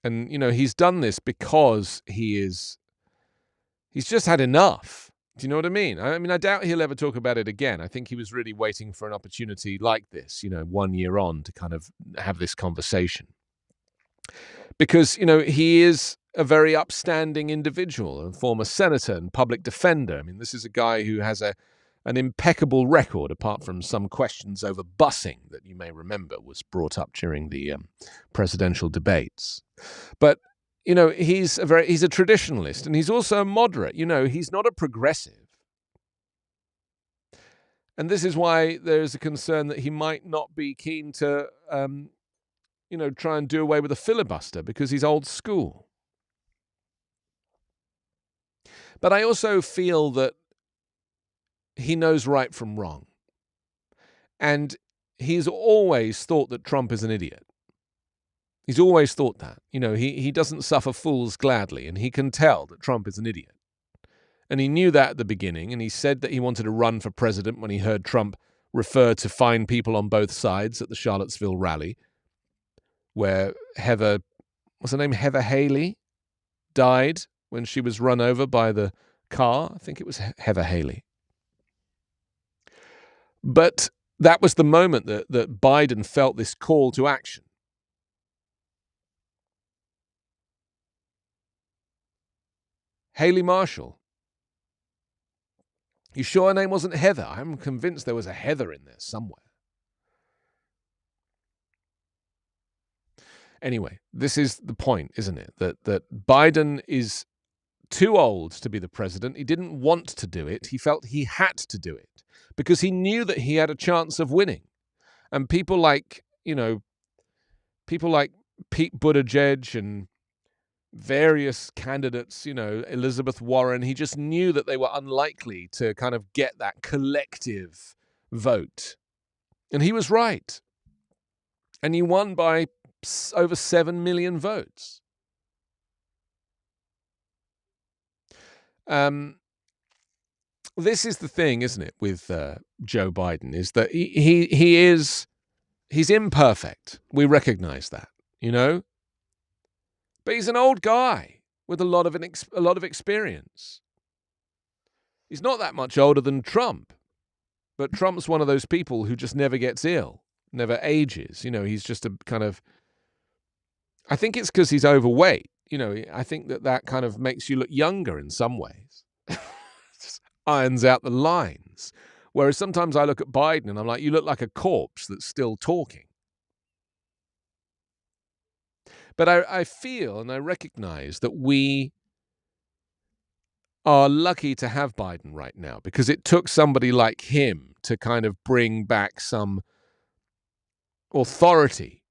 Speaker 1: And, he's done this because he's just had enough. Do you know what I mean? I doubt he'll ever talk about it again. I think he was really waiting for an opportunity like this, 1 year on, to kind of have this conversation. Because, he is a very upstanding individual, a former senator and public defender. This is a guy who has an impeccable record, apart from some questions over busing that you may remember was brought up during the presidential debates. But he's a traditionalist, and he's also a moderate. He's not a progressive. And this is why there's a concern that he might not be keen to, try and do away with a filibuster, because he's old school. But I also feel that he knows right from wrong. And he's always thought that Trump is an idiot. He's always thought that. He doesn't suffer fools gladly, and he can tell that Trump is an idiot. And he knew that at the beginning, and he said that he wanted to run for president when he heard Trump refer to fine people on both sides at the Charlottesville rally, where Heather Haley, died when she was run over by the car. I think it was Heather Haley. But that was the moment that Biden felt this call to action. Haley Marshall. You sure her name wasn't Heather? I'm convinced there was a Heather in there somewhere. Anyway, this is the point, isn't it? That Biden is too old to be the president. He didn't want to do it. He felt he had to do it because he knew that he had a chance of winning. And people like Pete Buttigieg and various candidates, Elizabeth Warren, he just knew that they were unlikely to kind of get that collective vote. And he was right. And he won by over 7 million votes. This is the thing, isn't it, with Joe Biden, is that he's imperfect. We recognize that, But he's an old guy with a lot of experience. He's not that much older than Trump, but Trump's one of those people who just never gets ill, never ages. He's just a kind of. I think it's because he's overweight. I think that kind of makes you look younger in some ways. Just irons out the lines. Whereas sometimes I look at Biden and I'm like, you look like a corpse that's still talking. But I feel and I recognize that we are lucky to have Biden right now, because it took somebody like him to kind of bring back some authority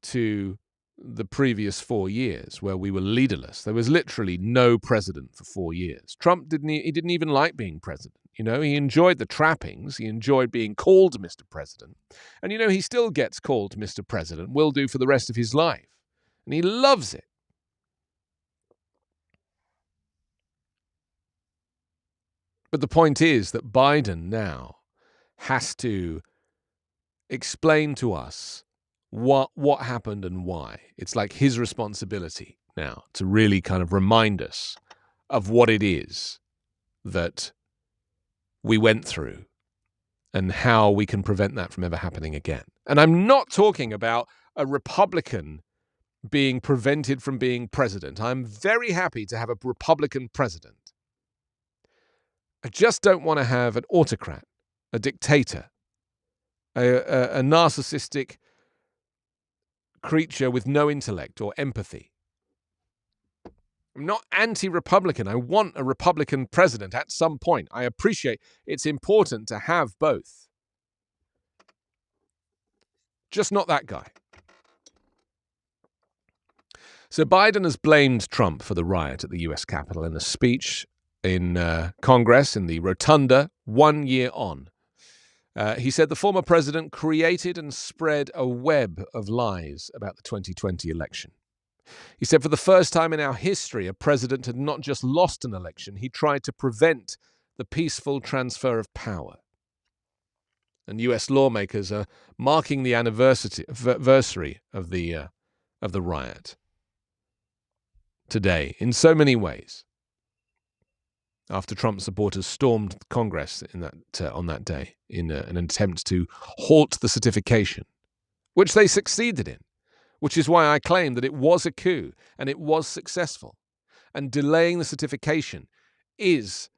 Speaker 1: to the previous 4 years where we were leaderless. There was literally no president for 4 years. Trump didn't even like being president. He enjoyed the trappings. He enjoyed being called Mr. President. And, he still gets called Mr. President, will do for the rest of his life. And he loves it. But the point is that Biden now has to explain to us what happened and why. It's like his responsibility now to really kind of remind us of what it is that we went through and how we can prevent that from ever happening again. And I'm not talking about a Republican being prevented from being president. I'm very happy to have a Republican president. I just don't want to have an autocrat, a dictator, a narcissistic creature with no intellect or empathy. I'm not anti-Republican. I want a Republican president at some point. I appreciate it's important to have both. Just not that guy. So Biden has blamed Trump for the riot at the US Capitol in a speech in Congress in the rotunda 1 year on. He said the former president created and spread a web of lies about the 2020 election. He said for the first time in our history, a president had not just lost an election, he tried to prevent the peaceful transfer of power. And US lawmakers are marking the anniversary of the riot today in so many ways, after Trump supporters stormed Congress on that day in an attempt to halt the certification, which they succeeded in, which is why I claim that it was a coup and it was successful. And delaying the certification is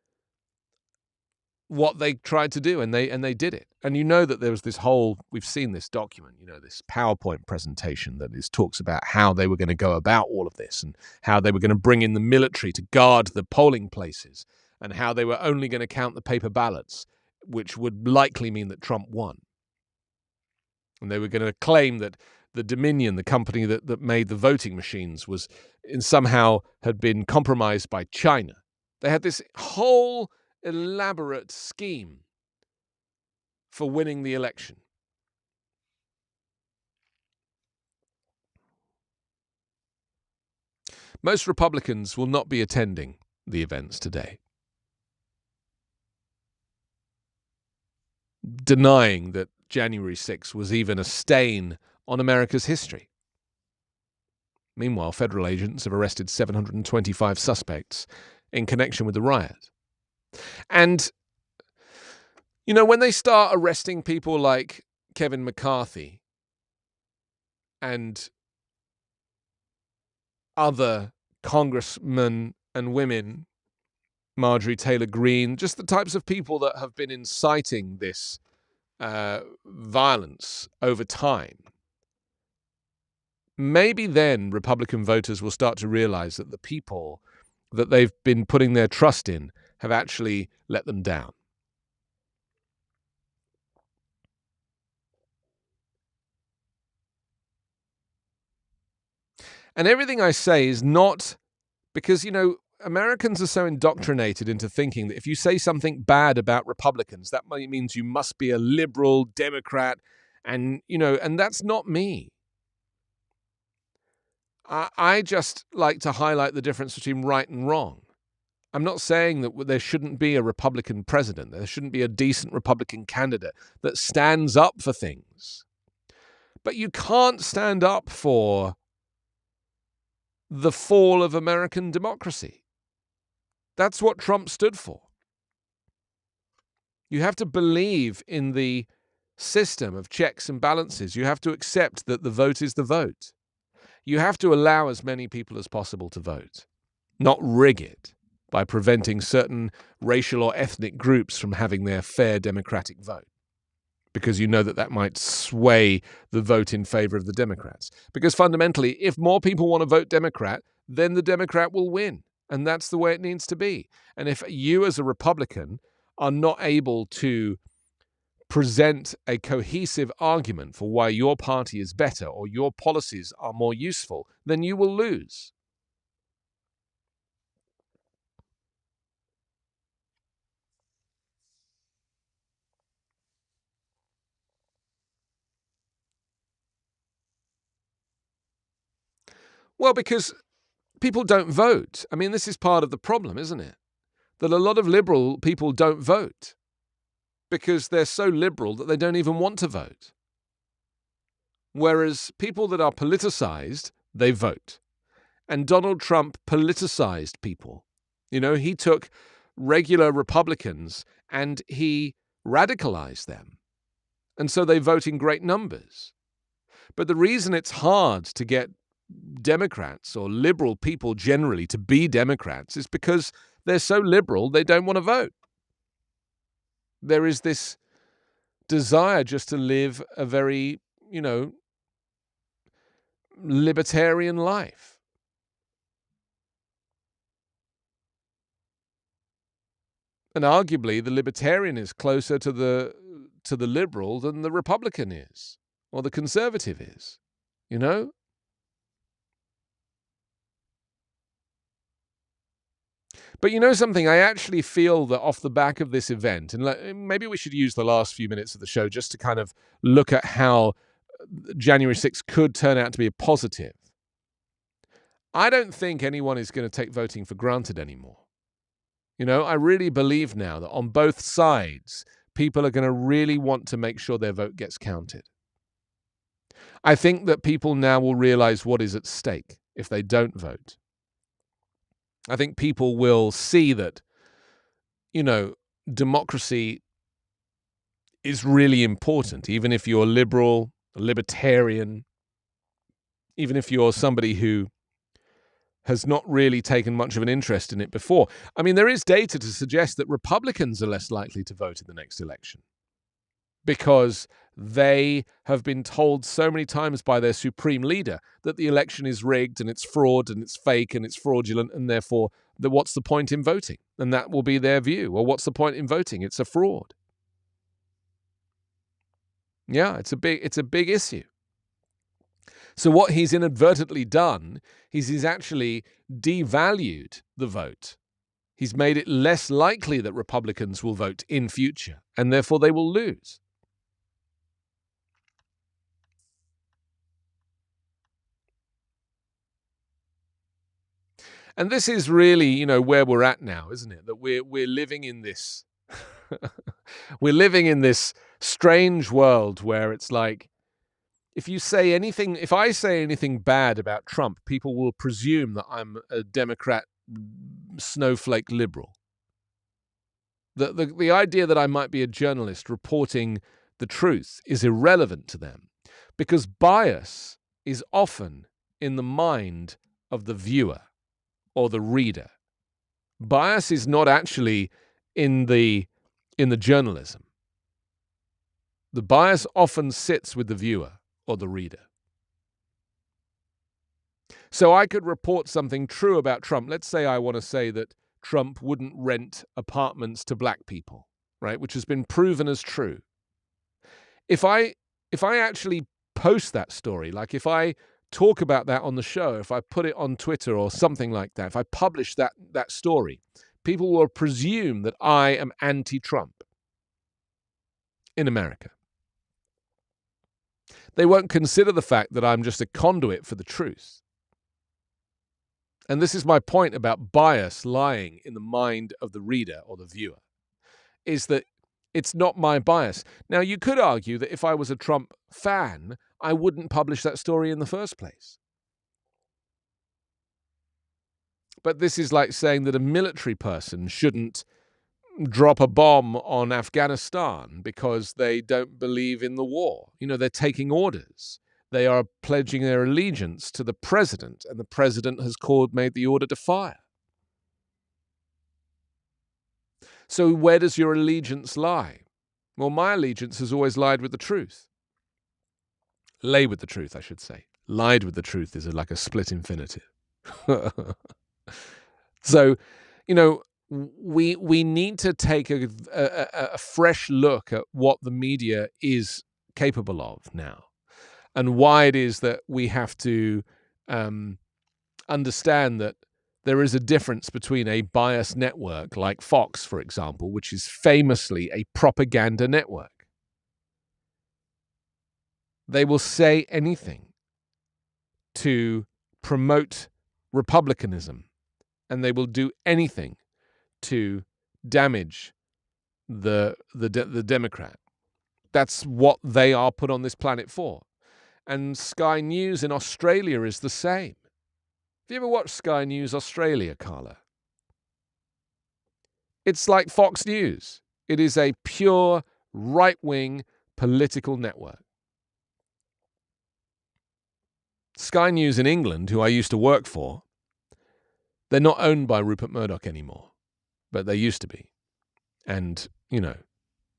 Speaker 1: what they tried to do, and they did it. And you know that there was this whole, we've seen this document, this PowerPoint presentation that talks about how they were going to go about all of this, and how they were going to bring in the military to guard the polling places, and how they were only going to count the paper ballots, which would likely mean that Trump won. And they were going to claim that the Dominion, the company that made the voting machines, somehow had been compromised by China. They had this whole elaborate scheme for winning the election. Most Republicans will not be attending the events today, denying that January 6th was even a stain on America's history. Meanwhile, federal agents have arrested 725 suspects in connection with the riot. And, when they start arresting people like Kevin McCarthy and other congressmen and women, Marjorie Taylor Greene, just the types of people that have been inciting this violence over time, maybe then Republican voters will start to realize that the people that they've been putting their trust in have actually let them down. And everything I say is not because, Americans are so indoctrinated into thinking that if you say something bad about Republicans, that means you must be a liberal Democrat. And that's not me. I just like to highlight the difference between right and wrong. I'm not saying that there shouldn't be a Republican president. There shouldn't be a decent Republican candidate that stands up for things. But you can't stand up for the fall of American democracy. That's what Trump stood for. You have to believe in the system of checks and balances. You have to accept that the vote is the vote. You have to allow as many people as possible to vote, not rig it by preventing certain racial or ethnic groups from having their fair democratic vote, because you know that might sway the vote in favor of the Democrats. Because fundamentally, if more people want to vote Democrat, then the Democrat will win. And that's the way it needs to be. And if you as a Republican are not able to present a cohesive argument for why your party is better or your policies are more useful, then you will lose. Well, because people don't vote. I mean, this is part of the problem, isn't it? That a lot of liberal people don't vote because they're so liberal that they don't even want to vote. Whereas people that are politicized, they vote. And Donald Trump politicized people. He took regular Republicans and he radicalized them. And so they vote in great numbers. But the reason it's hard to get Democrats or liberal people generally to be Democrats is because they're so liberal they don't want to vote. There is this desire just to live a very, libertarian life. And arguably the libertarian is closer to the liberal than the Republican is or the conservative is, But something, I actually feel that off the back of this event, and maybe we should use the last few minutes of the show just to kind of look at how January 6th could turn out to be a positive. I don't think anyone is going to take voting for granted anymore. I really believe now that on both sides, people are going to really want to make sure their vote gets counted. I think that people now will realize what is at stake if they don't vote. I think people will see that, democracy is really important, even if you're liberal, libertarian, even if you're somebody who has not really taken much of an interest in it before. I mean, there is data to suggest that Republicans are less likely to vote in the next election because they have been told so many times by their supreme leader that the election is rigged and it's fraud and it's fake and it's fraudulent, and therefore what's the point in voting? And that will be their view. Well, what's the point in voting? It's a fraud. Yeah, it's a big issue. So what he's inadvertently done is he's actually devalued the vote. He's made it less likely that Republicans will vote in future, and therefore they will lose. And this is really, where we're at now, isn't it? That we're living in this we're living in this strange world where it's like, if I say anything bad about Trump, people will presume that I'm a Democrat snowflake liberal. The idea that I might be a journalist reporting the truth is irrelevant to them, because bias is often in the mind of the viewer or the reader. Bias is not actually in the journalism. The bias often sits with the viewer or the reader. So I could report something true about Trump. Let's say I want to say that Trump wouldn't rent apartments to black people, right? Which has been proven as true. If I actually post that story, like if I talk about that on the show, if I put it on Twitter or something like that, if I publish that story, people will presume that I am anti-Trump in America. They won't consider the fact that I'm just a conduit for the truth. And this is my point about bias lying in the mind of the reader or the viewer, is that it's not my bias. Now, you could argue that if I was a Trump fan, I wouldn't publish that story in the first place. But this is like saying that a military person shouldn't drop a bomb on Afghanistan because they don't believe in the war. They're taking orders. They are pledging their allegiance to the president, and the president has made the order to fire. So where does your allegiance lie? Well, my allegiance has always lied with the truth. Lay with the truth, I should say. Lied with the truth is like a split infinitive. So, we need to take a fresh look at what the media is capable of now, and why it is that we have to understand that there is a difference between a biased network like Fox, for example, which is famously a propaganda network. They will say anything to promote republicanism, and they will do anything to damage the Democrat. That's what they are put on this planet for. And Sky News in Australia is the same. Have you ever watched Sky News Australia, Carla? It's like Fox News. It is a pure right-wing political network. Sky News in England, who I used to work for, they're not owned by Rupert Murdoch anymore, but they used to be. And,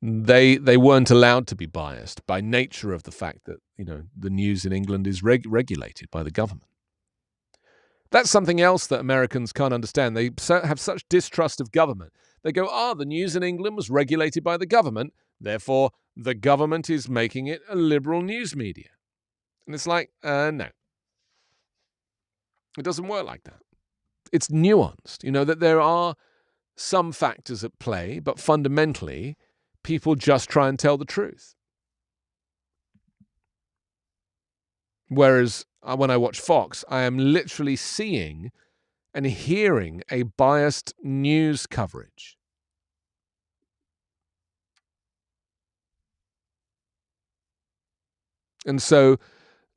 Speaker 1: they weren't allowed to be biased by nature of the fact that, the news in England is regulated by the government. That's something else that Americans can't understand. They have such distrust of government. They go, the news in England was regulated by the government, therefore the government is making it a liberal news media. And it's like, no. It doesn't work like that. It's nuanced, that there are some factors at play, but fundamentally, people just try and tell the truth. Whereas when I watch Fox, I am literally seeing and hearing a biased news coverage. And so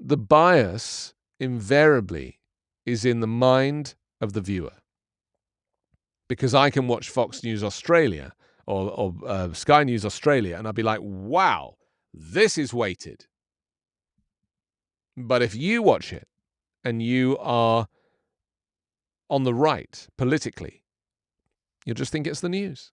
Speaker 1: the bias invariably is in the mind of the viewer. Because I can watch Fox News Australia or Sky News Australia, and I'll be like, wow, this is weighted. But if you watch it and you are on the right politically, you'll just think it's the news.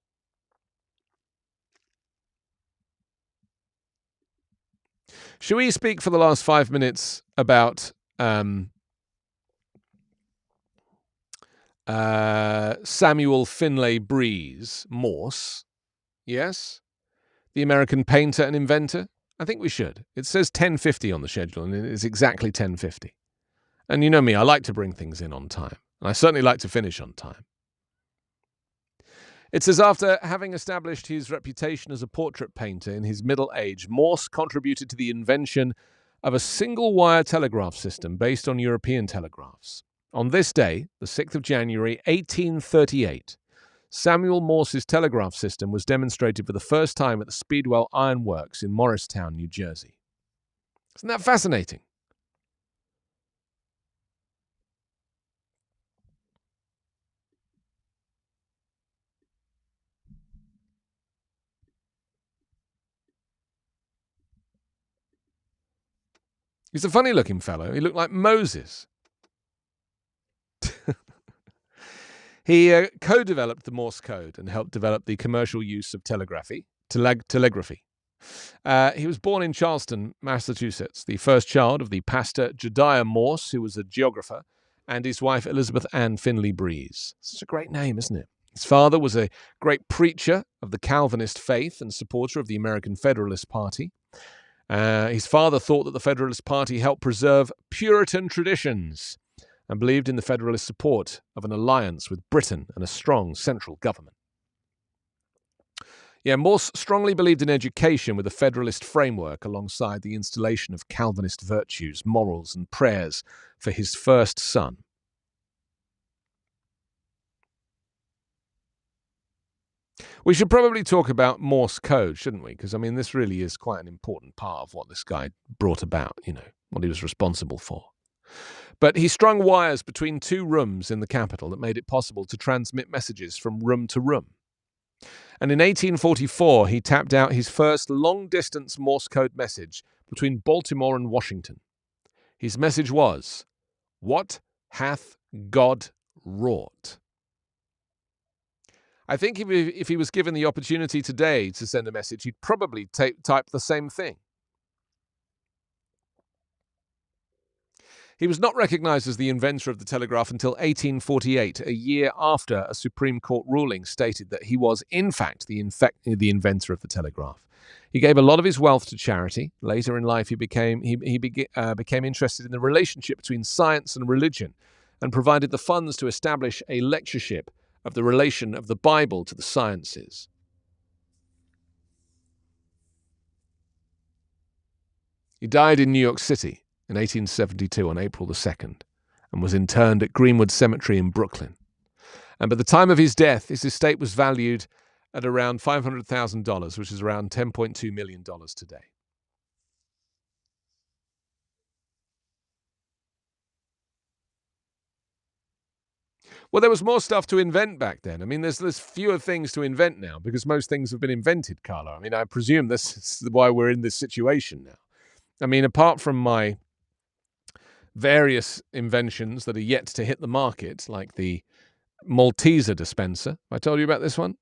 Speaker 1: Shall we speak for the last 5 minutes about Samuel Finlay Breeze, Morse? Yes? The American painter and inventor? I think we should. It says 10:50 on the schedule, and it is exactly 10:50. And you know me, I like to bring things in on time. And I certainly like to finish on time. It says, after having established his reputation as a portrait painter in his middle age, Morse contributed to the invention of a single-wire telegraph system based on European telegraphs. On this day, the 6th of January, 1838, Samuel Morse's telegraph system was demonstrated for the first time at the Speedwell Iron Works in Morristown, New Jersey. Isn't that fascinating? He's a funny-looking fellow. He looked like Moses. He co-developed the Morse code and helped develop the commercial use of telegraphy. He was born in Charleston, Massachusetts, the first child of the pastor Jediah Morse, who was a geographer, and his wife Elizabeth Ann Finlay Breeze. Such a great name, isn't it? His father was a great preacher of the Calvinist faith and supporter of the American Federalist Party. His father thought that the Federalist Party helped preserve Puritan traditions and believed in the Federalist support of an alliance with Britain and a strong central government. Morse strongly believed in education with a Federalist framework alongside the installation of Calvinist virtues, morals, and prayers for his first son. We should probably talk about Morse code, shouldn't we? Because, I mean, this really is quite an important part of what this guy brought about, what he was responsible for. But he strung wires between two rooms in the Capitol that made it possible to transmit messages from room to room. And in 1844, he tapped out his first long-distance Morse code message between Baltimore and Washington. His message was, "What hath God wrought?" I think if he was given the opportunity today to send a message, he'd probably type the same thing. He was not recognized as the inventor of the telegraph until 1848, a year after a Supreme Court ruling stated that he was, in fact, the inventor of the telegraph. He gave a lot of his wealth to charity. Later in life, he became interested in the relationship between science and religion and provided the funds to establish a lectureship of the relation of the Bible to the sciences. He died in New York City in 1872 on April the 2nd and was interred at Greenwood Cemetery in Brooklyn. And by the time of his death, his estate was valued at around $500,000, which is around $10.2 million today. Well, there was more stuff to invent back then. I mean, there's fewer things to invent now because most things have been invented, Carla. I mean, I presume this is why we're in this situation now. I mean, apart from my various inventions that are yet to hit the market, like the Malteser Dispenser. Have I told you about this one?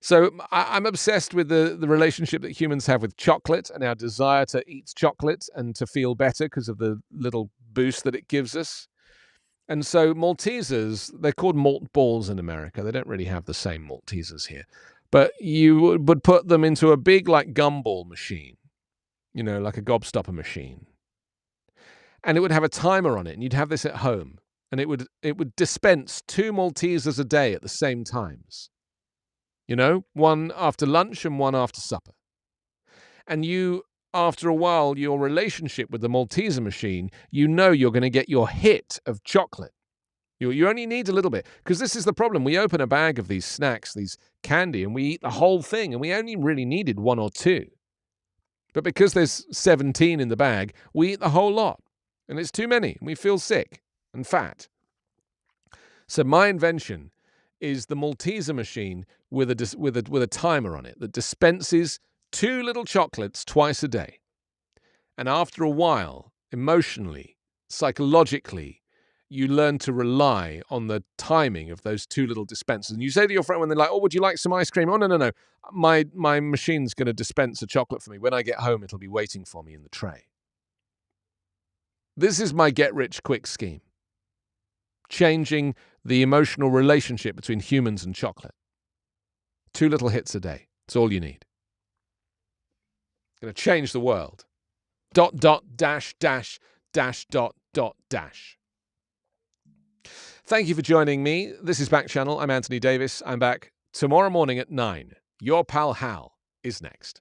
Speaker 1: So I'm obsessed with the relationship that humans have with chocolate and our desire to eat chocolate and to feel better because of the little boost that it gives us. And so Maltesers, they're called malt balls in America. They don't really have the same Maltesers here. But you would put them into a big, like, gumball machine, like a gobstopper machine. And it would have a timer on it, and you'd have this at home. And it would dispense 2 Maltesers a day at the same times. One after lunch and one after supper. And after a while, your relationship with the Malteser machine, you're going to get your hit of chocolate. You only need a little bit, because this is the problem. We open a bag of these snacks, these candy, and we eat the whole thing, and we only really needed 1 or 2. But because there's 17 in the bag, we eat the whole lot, and it's too many, and we feel sick and fat. So my invention is the Malteser machine with a timer on it that dispenses 2 little chocolates twice a day. And after a while, emotionally, psychologically, you learn to rely on the timing of those two little dispensers. And you say to your friend when they're like, oh, would you like some ice cream? Oh, no. My machine's going to dispense a chocolate for me. When I get home, it'll be waiting for me in the tray. This is my get-rich-quick scheme. Changing the emotional relationship between humans and chocolate. 2 little hits a day. It's all you need. Going to change the world. ... Thank you for joining me. This is Backchannel. I'm Anthony Davis. I'm back tomorrow morning at 9. Your pal Hal is next.